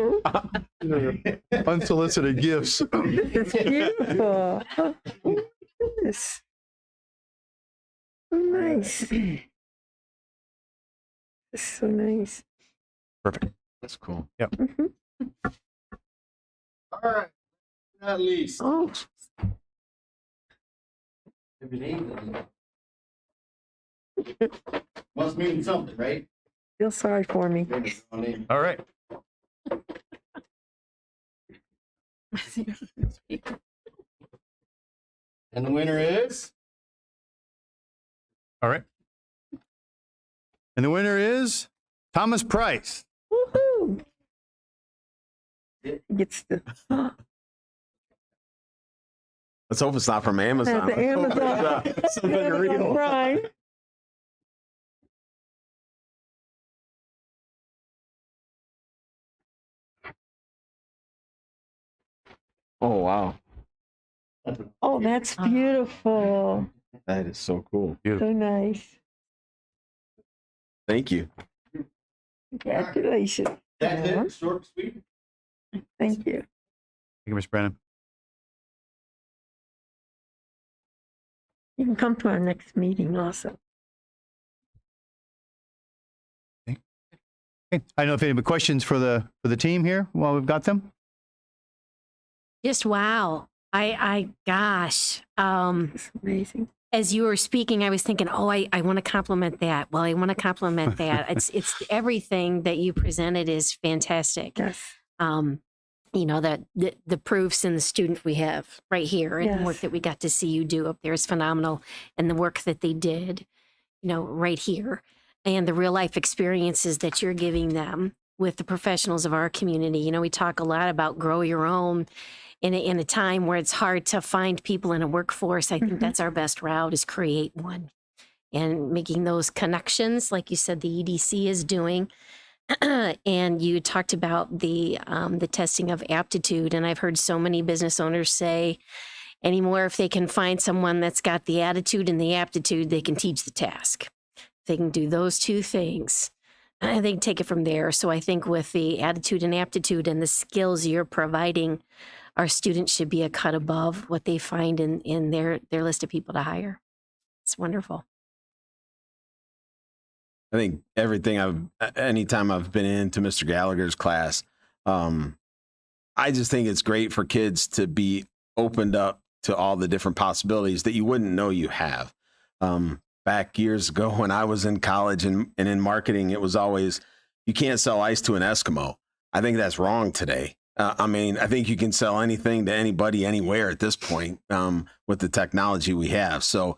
S5: Unsolicited gifts.
S1: It's beautiful. Oh, goodness. So nice. It's so nice.
S2: Perfect. That's cool.
S5: Yep.
S23: All right. Not least.
S1: Oh,
S23: If your name doesn't. Must mean something, right?
S1: feel sorry for me.
S5: All right.
S23: And the winner is?
S5: All right. And the winner is Thomas Price.
S1: Woohoo! Gets the
S2: Let's hope it's not from Amazon.
S1: the Amazon,
S2: Something
S1: Amazon
S2: real.
S1: Prime.
S2: Oh, wow.
S1: Oh, that's beautiful.
S2: That is so cool.
S1: So nice.
S2: Thank you.
S1: Congratulations.
S23: That's it. Short, sweet.
S1: Thank you.
S5: Thank you, Ms. Brennan.
S1: You can come to our next meeting also.
S5: Okay. I don't know if any questions for the team here while we've got them.
S4: Just wow. Gosh.
S1: It's amazing.
S4: As you were speaking, I was thinking, oh, I want to compliment that. Well, I want to compliment that. It's everything that you presented is fantastic.
S1: Yes.
S4: You know, that the proofs and the student we have right here and the work
S1: Yes.
S4: that we got to see you do up there is phenomenal. And the work that they did, you know, right here and the real life experiences that you're giving them with the professionals of our community. You know, we talk a lot about grow your own in a time where it's hard to find people in a workforce. I think that's our best route is create one and making those connections, like you said, the EDC is doing. And you talked about the testing of aptitude, and I've heard so many business owners say anymore, if they can find someone that's got the attitude and the aptitude, they can teach the task. If they can do those two things, I think take it from there. So I think with the attitude and aptitude and the skills you're providing, our students should be a cut above what they find in their list of people to hire. It's wonderful.
S2: I think anytime I've been into Mr. Gallagher's class, I just think it's great for kids to be opened up to all the different possibilities that you wouldn't know you have. Back years ago when I was in college and in marketing, it was always, you can't sell ice to an Eskimo. I think that's wrong today. I mean, I think you can sell anything to anybody, anywhere at this point with the technology we have. So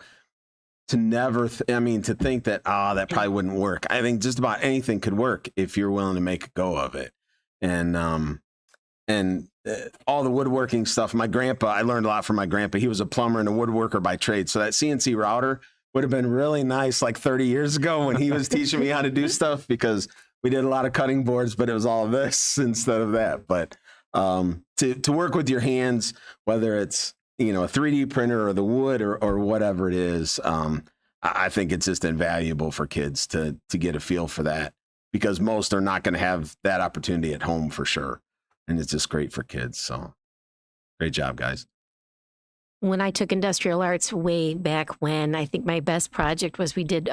S2: to never, to think that, that probably wouldn't work. I think just about anything could work if you're willing to make a go of it. And all the woodworking stuff. My grandpa, I learned a lot from my grandpa. He was a plumber and a woodworker by trade. So that CNC router would have been really nice like 30 years ago when he was teaching me how to do stuff, because we did a lot of cutting boards, but it was all this instead of that. But to work with your hands, whether it's, a 3D printer or the wood or whatever it is, I think it's just invaluable for kids to get a feel for that, because most are not going to have that opportunity at home for sure. And it's just great for kids. So great job, guys.
S4: When I took industrial arts way back when, I think my best project was we did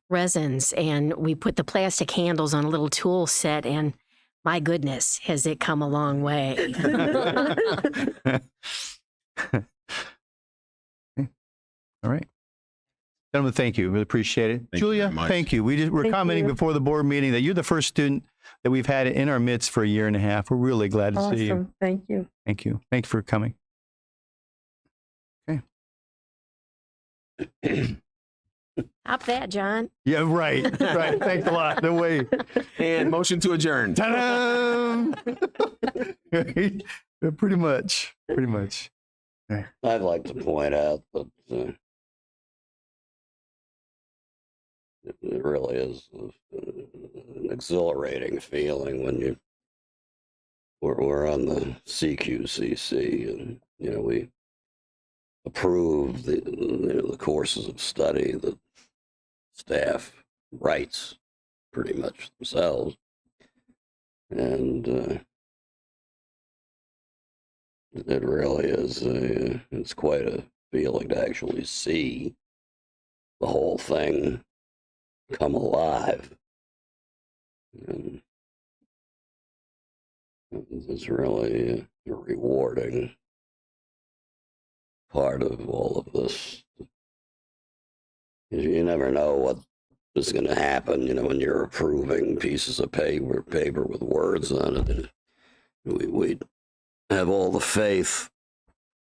S4: resins, and we put the plastic handles on a little tool set, and my goodness, has it come a long way.
S5: All right. Gentlemen, thank you. Really appreciate it. Julia, thank you. We're commenting before the board meeting that you're the first student that we've had in our midst for a year and a half. We're really glad to see you.
S1: Awesome. Thank you.
S5: Thank you. Thank you for coming. Okay.
S4: Stop that, John.
S5: Yeah, right. Right. Thanks a lot. No way.
S2: And motion to adjourn.
S5: Ta-da! Pretty much. Pretty much. Okay.
S3: I'd like to point out that it really is an exhilarating feeling when we're on the CQCC, and we approve the courses of study that staff writes pretty much themselves, and it really is it's quite a feeling to actually see the whole thing come alive. And it's really a rewarding part of all of this. You never know what is going to happen, when you're approving pieces of paper with words on it. We have all the faith.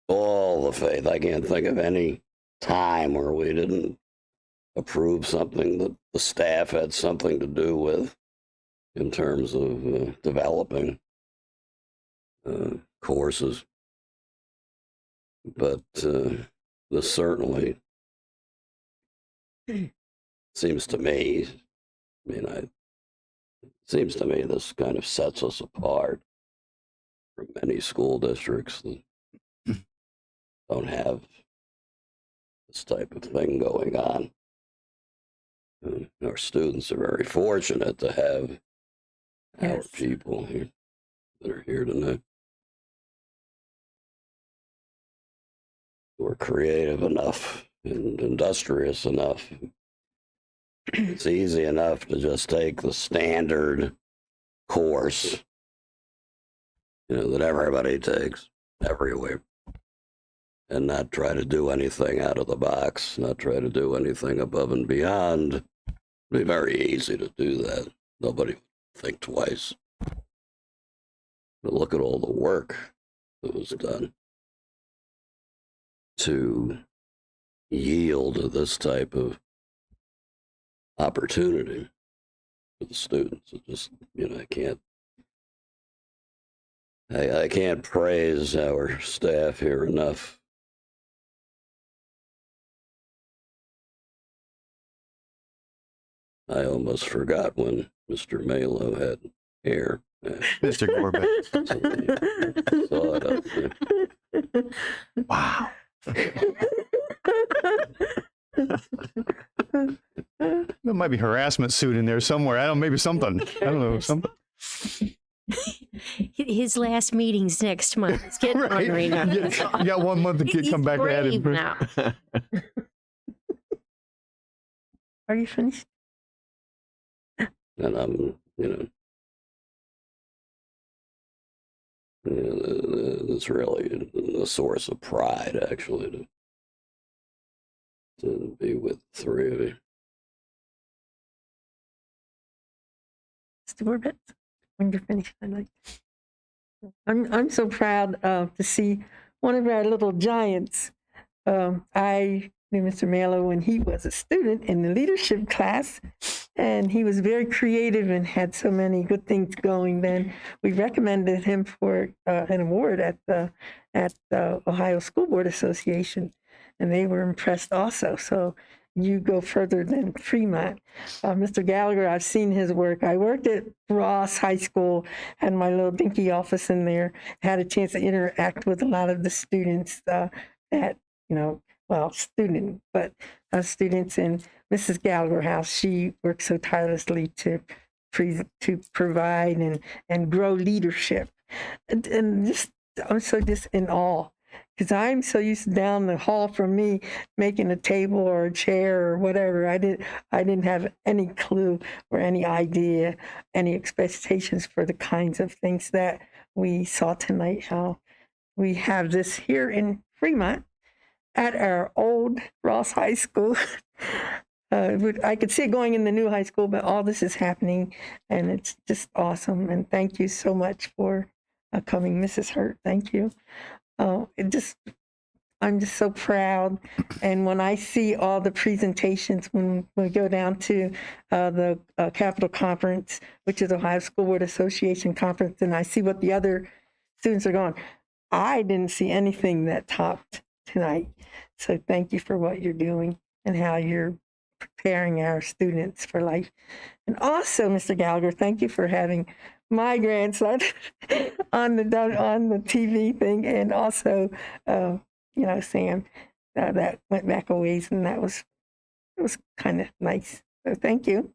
S3: I can't think of any time where we didn't approve something that the staff had something to do with in terms of developing courses. But this certainly seems to me, it seems to me this kind of sets us apart from many school districts that don't have this type of thing going on. Our students are very fortunate to have our people here that are here tonight. We're creative enough and industrious enough. It's easy enough to just take the standard course, that everybody takes everywhere, and not try to do anything out of the box, not try to do anything above and beyond. It'd be very easy to do that. Nobody would think twice. But look at all the work that was done to yield this type of opportunity for the students. It just, I can't praise our staff here enough. I almost forgot when Mr. Malo had hair.
S5: Mr. Corbett.
S3: Saw it up there.
S5: Wow. There might be harassment suit in there somewhere. Maybe something. I don't know. Something.
S4: His last meeting's next month. It's getting
S5: Right.
S4: ornery now.
S5: You got 1 month to
S4: He's
S5: come back at him.
S4: brave now.
S1: Are you finished?
S3: And I'm, it's really a source of pride, actually, to be with the three of you.
S1: Mr. Corbett, when you're finished, I'd like. I'm so proud to see one of our little giants. I knew Mr. Mello when he was a student in the leadership class, and he was very creative and had so many good things going. Then we recommended him for an award at the Ohio School Board Association, and they were impressed also. So you go further than Fremont. Mr. Gallagher, I've seen his work. I worked at Ross High School, had my little dinky office in there, had a chance to interact with a lot of the students that, students in Mrs. Gallagher House. She worked so tirelessly to provide and grow leadership. And just, I'm so just in awe. Because I'm so used to down the hall from me making a table or a chair or whatever. I didn't have any clue or any idea, any expectations for the kinds of things that we saw tonight. How we have this here in Fremont at our old Ross High School. I could see it going in the new high school, but all this is happening, and it's just awesome. And thank you so much for coming, Mrs. Hurt. Thank you. I'm just so proud. And when I see all the presentations, when we go down to the Capitol Conference, which is Ohio School Board Association Conference, and I see what the other students are going, I didn't see anything that topped tonight. So thank you for what you're doing and how you're preparing our students for life. And also, Mr. Gallagher, thank you for having my grandson on the TV thing, and also, Sam, that went back a ways, and it was kind of nice. So thank you.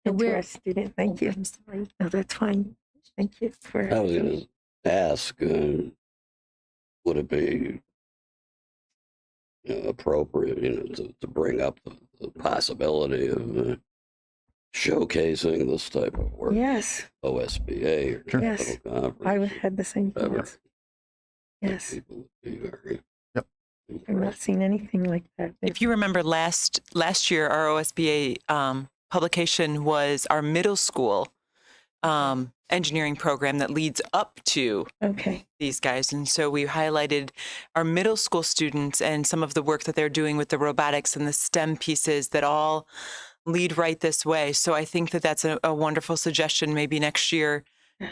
S1: And to our student, thank you. No, that's fine. Thank you for.
S3: I was going to ask, would it be appropriate, to bring up the possibility of showcasing this type of work?
S1: Yes.
S3: OSBA or
S1: yes.
S3: Conference.
S1: I had the same thing. Yes.
S3: People would be very.
S1: Yep. I've not seen anything like that.
S6: If you remember last year, our OSBA publication was our middle school engineering program that leads up to these guys. And so we highlighted our middle school students and some of the work that they're doing with the robotics and the STEM pieces that all lead right this way. So I think that that's a wonderful suggestion. Maybe next year,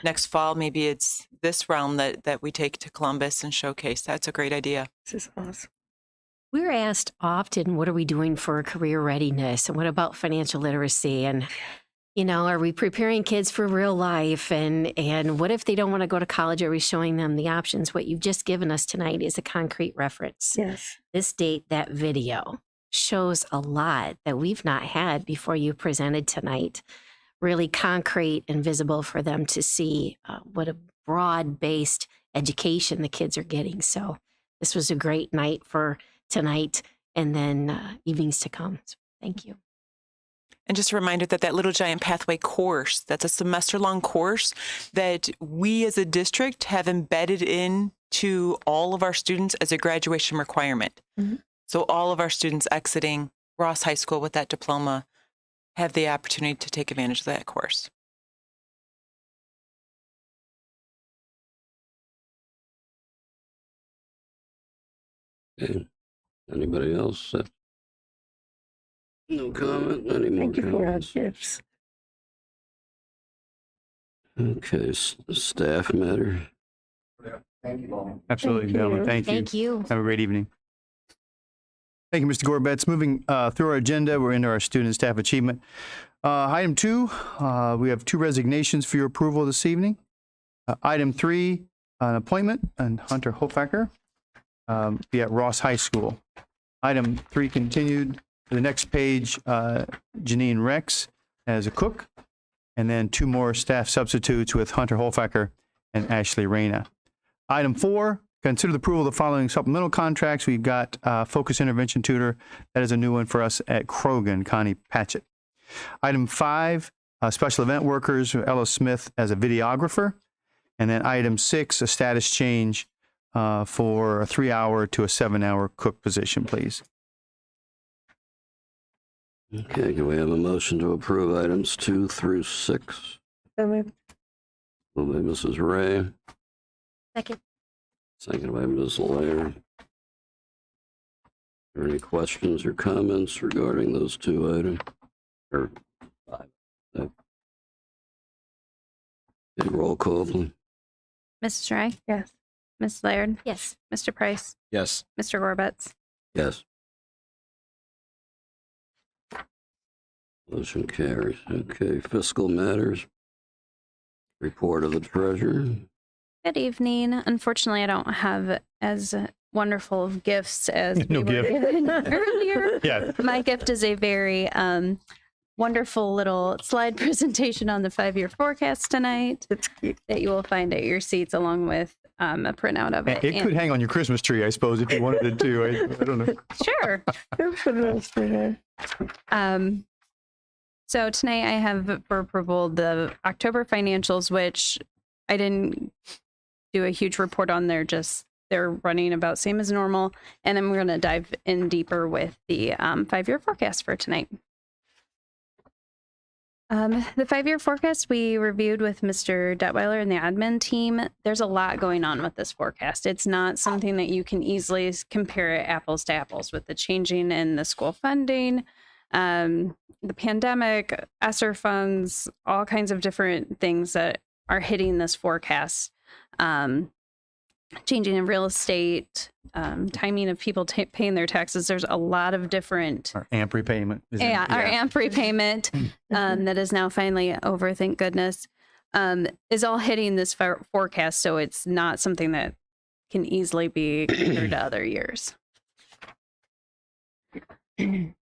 S6: next fall, maybe it's this realm that we take to Columbus and showcase. That's a great idea.
S1: This is awesome.
S4: We're asked often, what are we doing for career readiness? And what about financial literacy? And, are we preparing kids for real life? And what if they don't want to go to college? Are we showing them the options? What you've just given us tonight is a concrete reference.
S1: Yes.
S4: This date, that video shows a lot that we've not had before you presented tonight. Really concrete and visible for them to see what a broad-based education the kids are getting. So this was a great night for tonight and then evenings to come. So thank you.
S6: And just a reminder that Little Giant Pathway course, that's a semester-long course that we as a district have embedded into all of our students as a graduation requirement. Mm-hmm. So all of our students exiting Ross High School with that diploma have the opportunity to take advantage of that course.
S3: Okay. Anybody else? No comment? Any more
S1: Thank you for our
S3: comments?
S1: gifts.
S3: Okay, staff matter.
S23: Thank you all.
S5: Absolutely, gentlemen. Thank you. Have a great evening. Thank you, Mr. Gorbetz. Moving through our agenda, we're into our student staff achievement. Item 2, we have 2 resignations for your approval this evening. Item 3, an appointment, and Hunter Hofacker be at Ross High School. Item 3 continued to the next page, Janine Rex as a cook, and then 2 more staff substitutes with Hunter Hofacker and Ashley Reyna. Item 4, consider the approval of the following supplemental contracts. We've got Focus Intervention Tutor. That is a new one for us at Krogan, Connie Patchett. Item 5, Special Event Workers, Ella Smith as a videographer. And then item 6, a status change for a 3-hour to a 7-hour cook position, please.
S3: Okay, can we have a motion to approve items 2 through 6?
S1: So moved.
S3: Moved by Mrs. Ray,
S4: Second.
S3: second by Ms. Lair. Are there any questions or comments regarding those two items? Or five? Okay, roll call, please.
S7: Mrs. Ray?
S1: Yes.
S7: Ms. Laird?
S4: Yes.
S7: Mr. Price?
S2: Yes.
S7: Mr. Gorbetz?
S3: Yes. Motion carries. Okay, fiscal matters. Report of the treasurer.
S7: Good evening. Unfortunately, I don't have as wonderful of gifts as
S5: No
S7: we were
S5: gift.
S7: given earlier.
S5: Yeah.
S7: My gift is a very wonderful little slide presentation on the 5-year forecast tonight that you will find at your seats, along with a printout of it.
S5: It could hang on your Christmas tree, I suppose, if you wanted it to. I don't know.
S7: Sure. So tonight I have for approval the October financials, which I didn't do a huge report on. They're running about same as normal. And then we're going to dive in deeper with the 5-year forecast for tonight. The 5-year forecast we reviewed with Mr. Detweiler and the admin team. There's a lot going on with this forecast. It's not something that you can easily compare it apples to apples with the changing in the school funding, the pandemic, ESSER funds, all kinds of different things that are hitting this forecast. Changing in real estate, timing of people paying their taxes. There's a lot of different.
S5: Our AMP repayment.
S7: Our AMP repayment that is now finally over, thank goodness, is all hitting this forecast. So it's not something that can easily be compared to other years.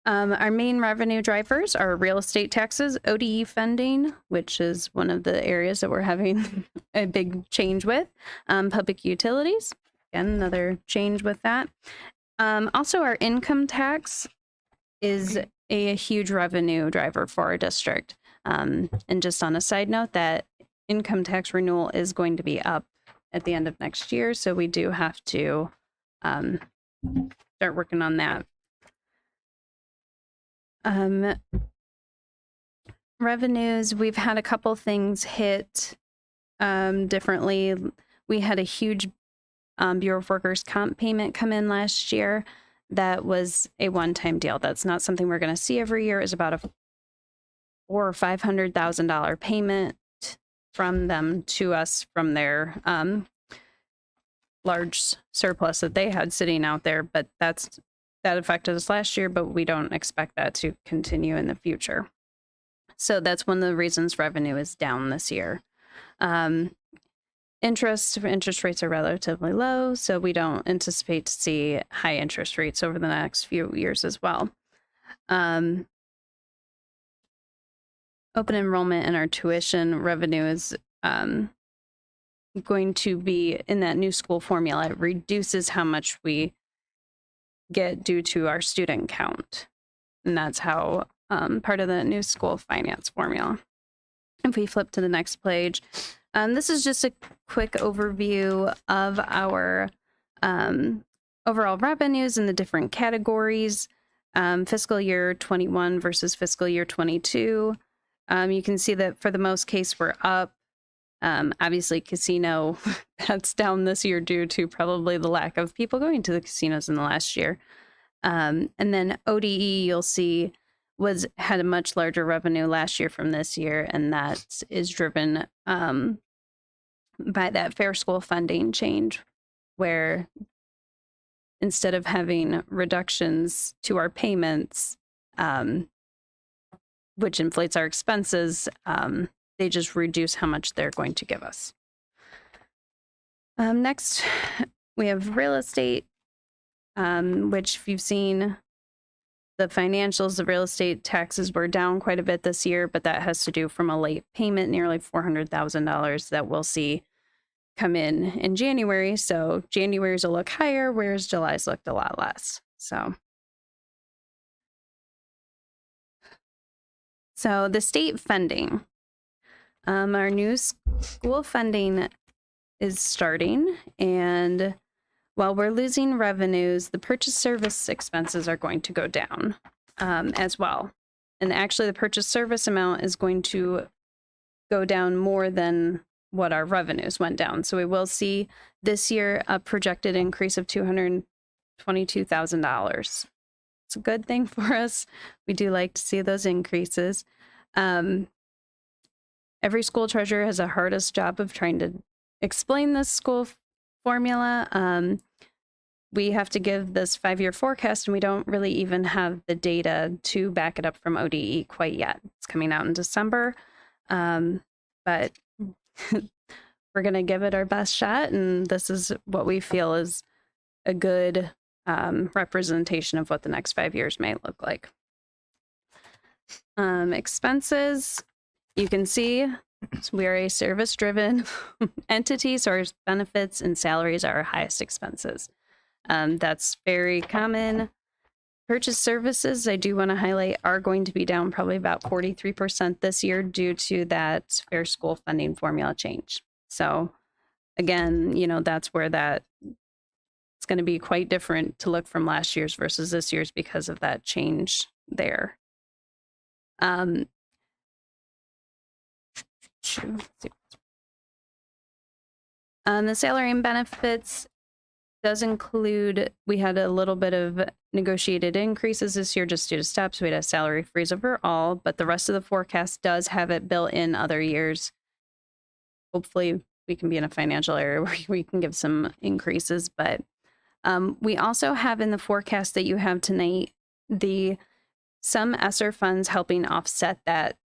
S7: Our main revenue drivers are real estate taxes, ODE funding, which is one of the areas that we're having a big change with, public utilities, again, another change with that. Also, our income tax is a huge revenue driver for our district. And just on a side note, that income tax renewal is going to be up at the end of next year. So we do have to start working on that. Revenues, we've had a couple things hit differently. We had a huge Bureau of Workers comp payment come in last year. That was a one-time deal. That's not something we're going to see every year. It's about a $400,000 or $500,000 payment from them to us from their large surplus that they had sitting out there. But that affected us last year, but we don't expect that to continue in the future. So that's one of the reasons revenue is down this year. Interest rates are relatively low, so we don't anticipate to see high interest rates over the next few years as well. Open enrollment and our tuition revenue is going to be in that new school formula. It reduces how much we get due to our student count. And that's how part of the new school finance formula. If we flip to the next page, this is just a quick overview of our overall revenues in the different categories. Fiscal year 21 versus fiscal year 22. You can see that for the most case, we're up. Obviously, casino, that's down this year due to probably the lack of people going to the casinos in the last year. And then ODE, you'll see, had a much larger revenue last year from this year, and that is driven by that fair school funding change, where instead of having reductions to our payments, which inflates our expenses, they just reduce how much they're going to give us. Next, we have real estate, which if you've seen the financials, the real estate taxes were down quite a bit this year, but that has to do from a late payment, nearly $400,000 that we'll see come in January. So January's will look higher, whereas July's looked a lot less. So the state funding. Our new school funding is starting, and while we're losing revenues, the purchase service expenses are going to go down as well. And actually, the purchase service amount is going to go down more than what our revenues went down. So we will see this year a projected increase of $222,000. It's a good thing for us. We do like to see those increases. Every school treasurer has a hardest job of trying to explain this school formula. We have to give this 5-year forecast, and we don't really even have the data to back it up from ODE quite yet. It's coming out in December, but we're going to give it our best shot, and this is what we feel is a good representation of what the next 5 years may look like. Expenses, you can see we are a service-driven entity, so our benefits and salaries are our highest expenses. That's very common. Purchase services, I do want to highlight, are going to be down probably about 43% this year due to that fair school funding formula change. So again, you know, that's where it's going to be quite different to look from last year's versus this year's because of that change there. The salary and benefits does include, we had a little bit of negotiated increases this year just due to steps. We had a salary freeze overall, but the rest of the forecast does have it built in other years. Hopefully we can be in a financial area where we can give some increases, but we also have in the forecast that you have tonight some ESSER funds helping offset that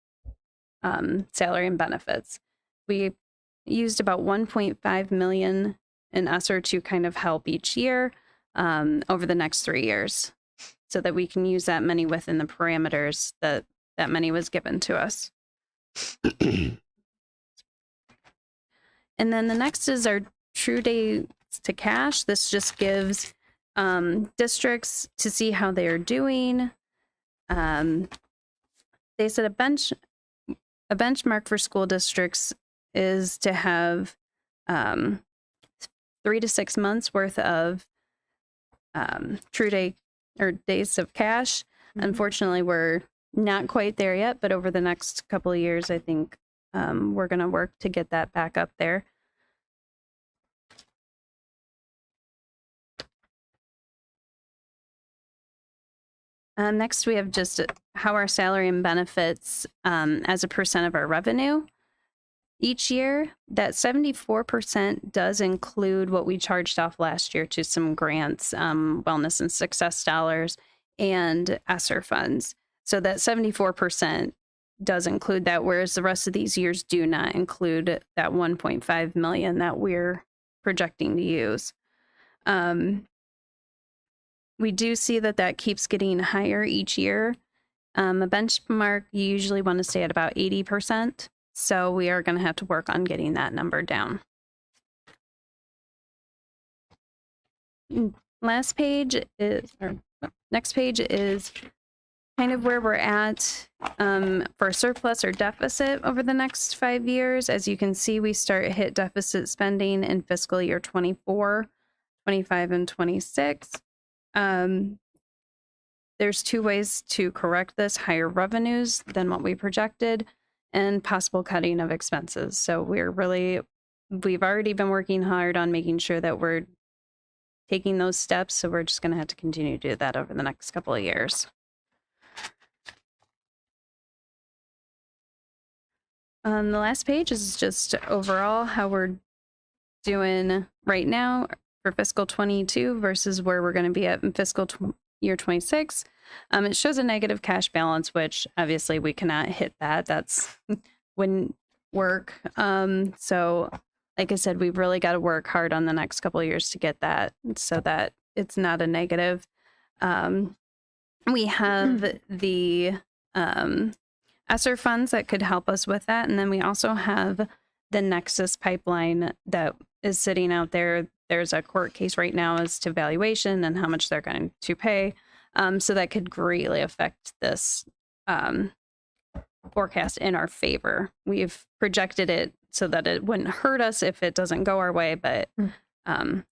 S7: salary and benefits. We used about 1.5 million in ESSER to kind of help each year over the next 3 years so that we can use that money within the parameters that money was given to us. And then the next is our true days to cash. This just gives districts to see how they are doing. They said a benchmark for school districts is to have 3 to 6 months worth of true day or days of cash. Unfortunately, we're not quite there yet, but over the next couple of years, I think we're going to work to get that back up there. Next, we have just how our salary and benefits as a percent of our revenue. Each year, that 74% does include what we charged off last year to some grants, wellness and success dollars, and ESSER funds. So that 74% does include that, whereas the rest of these years do not include that 1.5 million that we're projecting to use. We do see that keeps getting higher each year. A benchmark, you usually want to stay at about 80%. So we are going to have to work on getting that number down. Next page is kind of where we're at for surplus or deficit over the next 5 years. As you can see, we hit deficit spending in fiscal year 24, 25, and 26. There's 2 ways to correct this: higher revenues than what we projected and possible cutting of expenses. So we've already been working hard on making sure that we're taking those steps. So we're just going to have to continue to do that over the next couple of years. The last page is just overall how we're doing right now for fiscal 22 versus where we're going to be at in fiscal year 26. It shows a negative cash balance, which obviously we cannot hit that. That's wouldn't work. So like I said, we've really got to work hard on the next couple of years to get that so that it's not a negative. We have the ESSER funds that could help us with that. And then we also have the Nexus pipeline that is sitting out there. There's a court case right now as to valuation and how much they're going to pay. So that could greatly affect this forecast in our favor. We've projected it so that it wouldn't hurt us if it doesn't go our way, but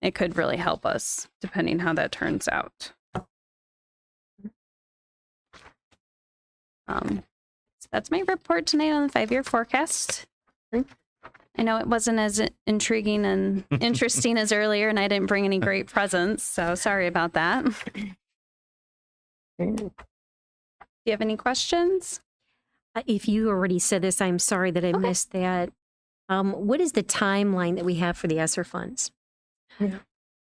S7: it could really help us depending how that turns out. So that's my report tonight on the 5-year forecast. I know it wasn't as intriguing and interesting as earlier, and I didn't bring any great presents, so sorry about that. Do you have any questions?
S4: If you already said this, I'm sorry that I missed that. What is the timeline that we have for the ESSER funds?
S1: Yeah.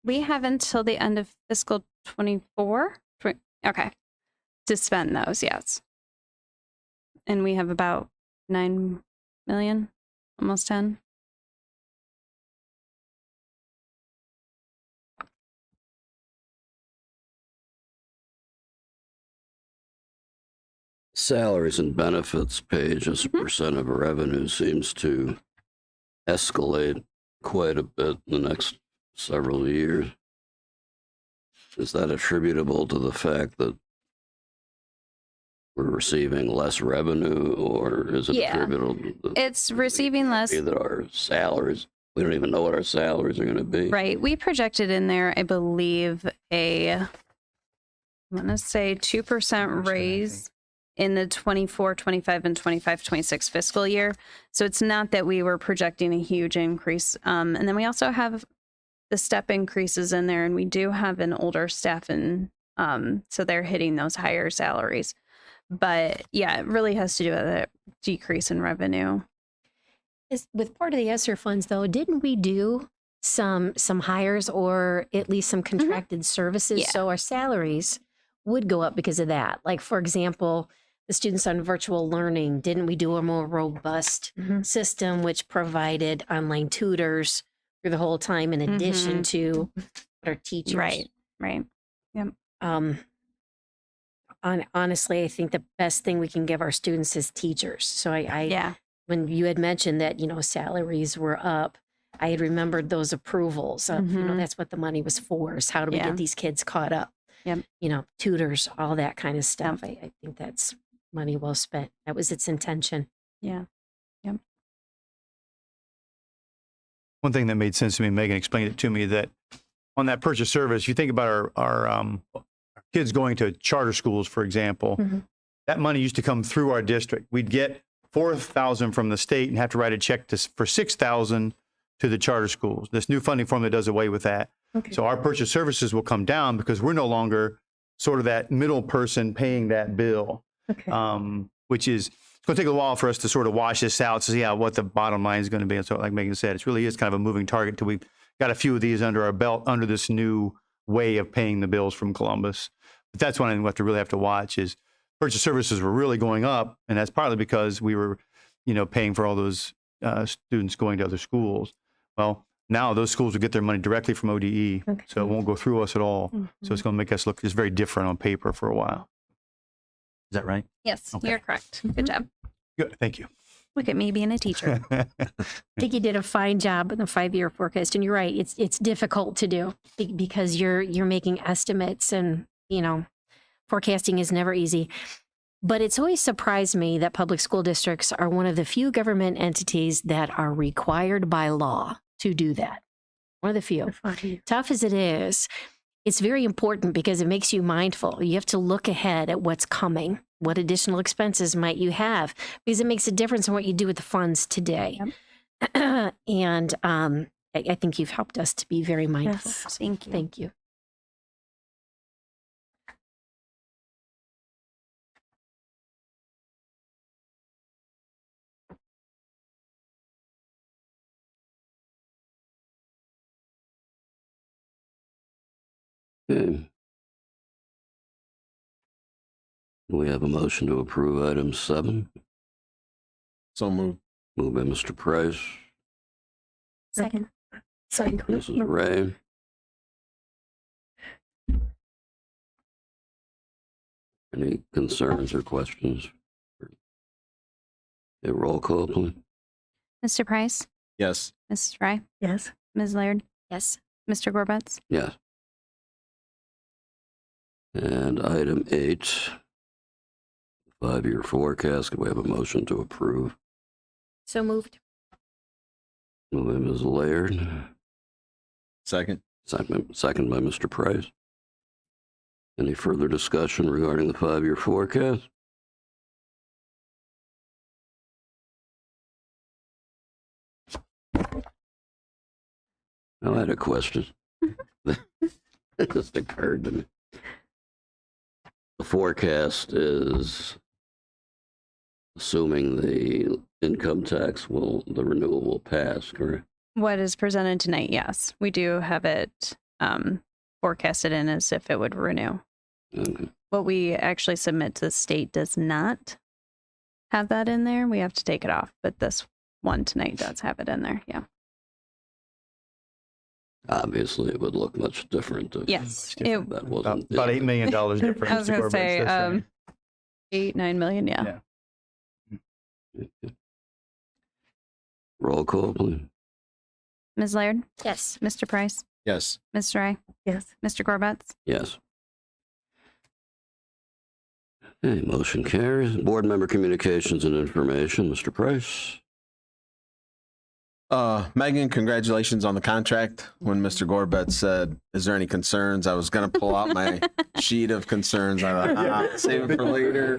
S7: We have until the end of fiscal 24. Okay. To spend those, yes. And we have about 9 million, almost 10.
S3: Salaries and benefits page as a percent of revenue seems to escalate quite a bit in the next several years. Is that attributable to the fact that we're receiving less revenue, or is it attributable to
S7: it's receiving less
S3: that our salaries, we don't even know what our salaries are going to be?
S7: Right. We projected in there, I believe, I want to say 2% raise in the 24, 25, and 25, 26 fiscal year. So it's not that we were projecting a huge increase. And then we also have the step increases in there, and we do have an older staff, and so they're hitting those higher salaries. But yeah, it really has to do with a decrease in revenue.
S4: With part of the ESSER funds, though, didn't we do some hires or at least some contracted services?
S7: Yeah.
S4: So our salaries would go up because of that. Like, for example, the students on virtual learning, didn't we do a more robust system which provided online tutors through the whole time in addition to our teachers?
S7: Right. Yep.
S4: Honestly, I think the best thing we can give our students is teachers. So when you had mentioned that, salaries were up, I had remembered those approvals of, that's what the money was for, is how do we get these kids caught up?
S7: Yep.
S4: Tutors, all that kind of stuff. I think that's money well spent. That was its intention.
S7: Yeah. Yep.
S5: One thing that made sense to me, Megan explained it to me, that on that purchase service, you think about our kids going to charter schools, for example, that money used to come through our district. We'd get $4,000 from the state and have to write a check for $6,000 to the charter schools. This new funding formula does away with that.
S1: Okay.
S5: So our purchase services will come down because we're no longer sort of that middle person paying that bill, which is, it's going to take a while for us to sort of wash this out to see what the bottom line is going to be. And so like Megan said, it really is kind of a moving target till we've got a few of these under our belt under this new way of paying the bills from Columbus. But that's one thing we have to watch is purchase services were really going up. And that's partly because we were, paying for all those students going to other schools. Well, now those schools will get their money directly from ODE. So it won't go through us at all. So it's going to make us look just very different on paper for a while. Is that right?
S7: Yes, you're correct. Good job.
S5: Good. Thank you.
S7: Look at me being a teacher.
S4: I think you did a fine job in the 5-year forecast, and you're right. It's difficult to do because you're making estimates, and forecasting is never easy. But it's always surprised me that public school districts are one of the few government entities that are required by law to do that. One of the few. Tough as it is, it's very important because it makes you mindful. You have to look ahead at what's coming. What additional expenses might you have? Because it makes a difference in what you do with the funds today. And I think you've helped us to be very mindful.
S7: Yes, thank you.
S4: Thank you.
S3: Okay. We have a motion to approve item 7.
S2: So moved.
S3: Moved by Mr. Price,
S4: Second.
S3: Mrs. Ray. Any concerns or questions? A roll call, please.
S7: Mr. Price?
S2: Yes.
S7: Mrs. Fry?
S1: Yes.
S7: Ms. Laird?
S4: Yes.
S7: Mr. Gorbetz?
S3: Yes. And item 8, 5-year forecast. Can we have a motion to approve?
S4: So moved.
S3: Moved by Ms. Laird.
S2: Second.
S3: Second by Mr. Price. Any further discussion regarding the 5-year forecast? I had a question. It just occurred to me. The forecast is assuming the income tax the renewal will pass, correct?
S7: What is presented tonight, yes. We do have it forecasted in as if it would renew.
S3: Okay.
S7: What we actually submit to the state does not have that in there. We have to take it off, but this one tonight does have it in there, yeah.
S3: Obviously, it would look much different if
S7: Yes.
S3: that wasn't.
S5: About $8 million difference.
S7: I was going to say 8-9 million, yeah.
S3: Roll call, please.
S7: Ms. Laird?
S4: Yes.
S7: Mr. Price?
S2: Yes.
S7: Ms. Dry?
S1: Yes.
S7: Mr. Gorbetz?
S3: Yes. Okay, motion carries. Board member communications and information, Mr. Price.
S2: Megan, congratulations on the contract. When Mr. Gorbetz said, "Is there any concerns?" I was going to pull out my sheet of concerns. I thought, save it for later.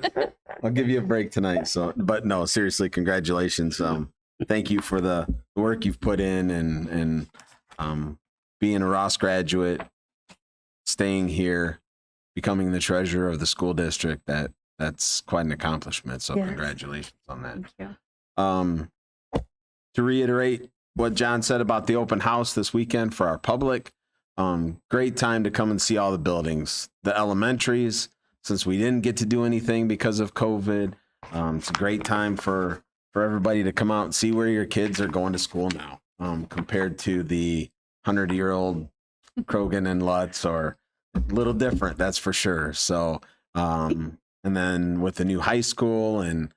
S2: I'll give you a break tonight. So, but no, seriously, congratulations. Thank you for the work you've put in and being a Ross graduate, staying here, becoming the treasurer of the school district. That's quite an accomplishment. So, congratulations on that.
S7: Thank you.
S2: To reiterate what John said about the open house this weekend for our public, great time to come and see all the buildings, the elementaries, since we didn't get to do anything because of COVID. It's a great time for everybody to come out and see where your kids are going to school now, compared to the 100-year-old Krogan and Lutz, or a little different, that's for sure. So, and then with the new high school and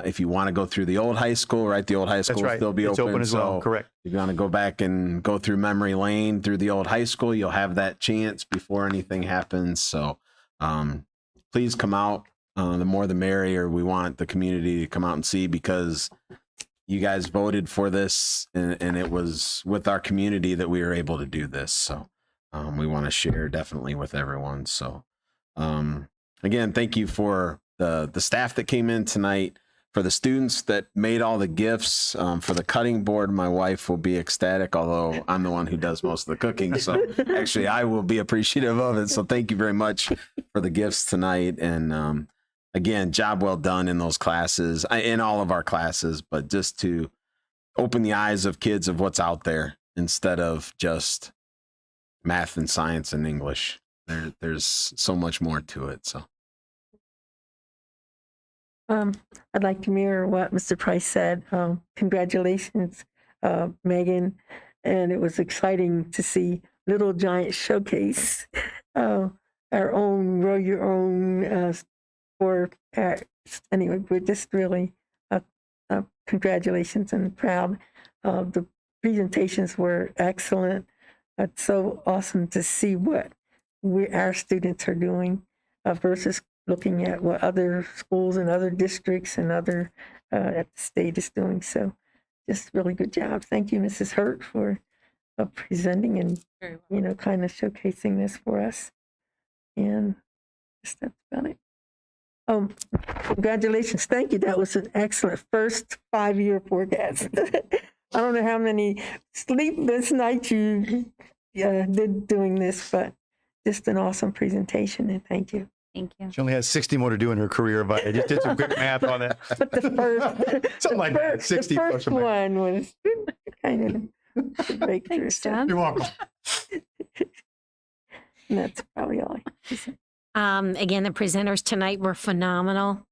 S2: if you want to go through the old high school, right? The old high school will still be
S5: it's open as well. Correct.
S2: If you want to go back and go through memory lane through the old high school, you'll have that chance before anything happens. So please come out. The more the merrier. We want the community to come out and see, because you guys voted for this, and it was with our community that we were able to do this. So we want to share definitely with everyone. So again, thank you for the staff that came in tonight, for the students that made all the gifts, for the cutting board. My wife will be ecstatic, although I'm the one who does most of the cooking. So actually I will be appreciative of it. So thank you very much for the gifts tonight. And again, job well done in those classes, in all of our classes, but just to open the eyes of kids of what's out there instead of just math and science and English. There's so much more to it. So.
S1: I'd like to mirror what Mr. Price said. Congratulations, Megan. And it was exciting to see Little Giant Showcase, our own Row Your Own anyway, we're just really congratulations and proud. The presentations were excellent. It's so awesome to see what our students are doing versus looking at what other schools and other districts and other at the state is doing. So just really good job. Thank you, Mrs. Hurt, for presenting and, kind of showcasing this for us. And that's about it. Congratulations. Thank you. That was an excellent first 5-year forecast. I don't know how many sleepless nights you did doing this, but just an awesome presentation, and thank you.
S7: Thank you.
S5: She only has 60 more to do in her career, but I just did some quick math on that.
S1: But the first,
S5: something like that, 60.
S1: The first one was kind of a breakthrough.
S7: Thanks, Dad.
S5: You're welcome.
S1: And that's probably all I can say.
S4: Again, the presenters tonight were phenomenal.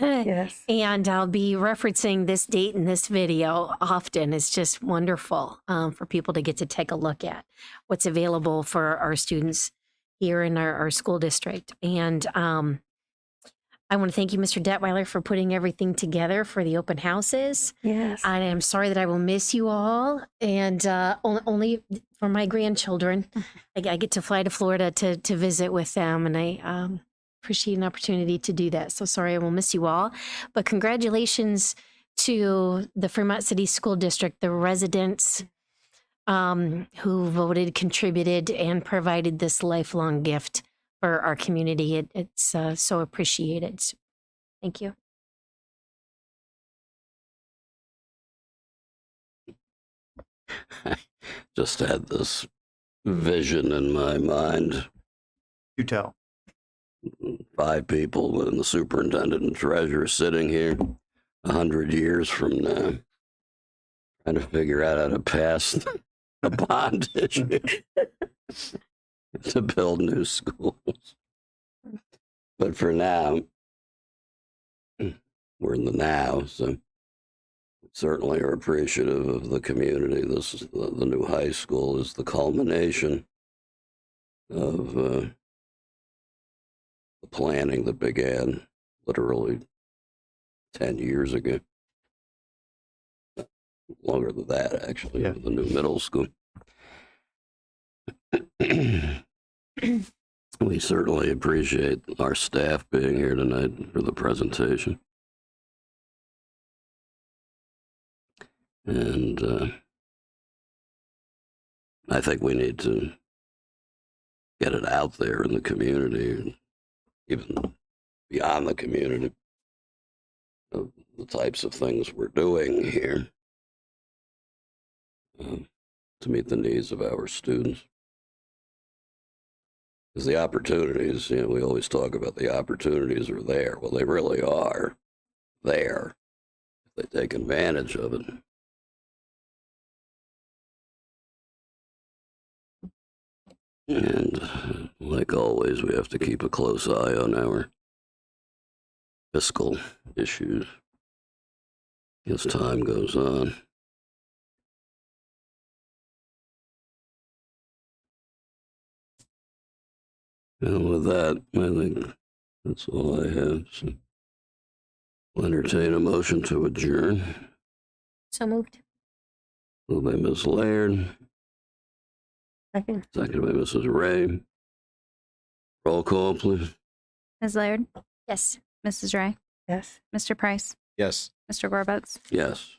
S1: Yes.
S4: And I'll be referencing this date in this video often. It's just wonderful for people to get to take a look at what's available for our students here in our school district. And I want to thank you, Mr. Detweiler, for putting everything together for the open houses.
S1: Yes.
S4: I am sorry that I will miss you all, and only for my grandchildren. I get to fly to Florida to visit with them, and I appreciate an opportunity to do that. So sorry I will miss you all. But congratulations to the Fremont City School District, the residents who voted, contributed, and provided this lifelong gift for our community. It's so appreciated. So, thank you.
S3: I just had this vision in my mind.
S5: You tell.
S3: 5 people and the superintendent and treasurer sitting here 100 years from now, trying to figure out how to pass a bond issue to build new schools. But for now, we're in the now, so certainly are appreciative of the community. This is the new high school is the culmination of the planning that began literally 10 years ago. Longer than that, actually, the new middle school. We certainly appreciate our staff being here tonight for the presentation. And I think we need to get it out there in the community, even beyond the community, of the types of things we're doing here to meet the needs of our students. Because the opportunities, we always talk about the opportunities are there. Well, they really are there if they take advantage of it. And like always, we have to keep a close eye on our fiscal issues as time goes on. And with that, I think that's all I have. So I'll entertain a motion to adjourn.
S4: So moved.
S3: Moved by Ms. Laird.
S4: Second.
S3: Seconded by Mrs. Ray. Roll call, please.
S7: Ms. Laird?
S4: Yes.
S7: Mrs. Ray?
S1: Yes.
S7: Mr. Price?
S2: Yes.
S7: Mr. Gorbutz?
S3: Yes.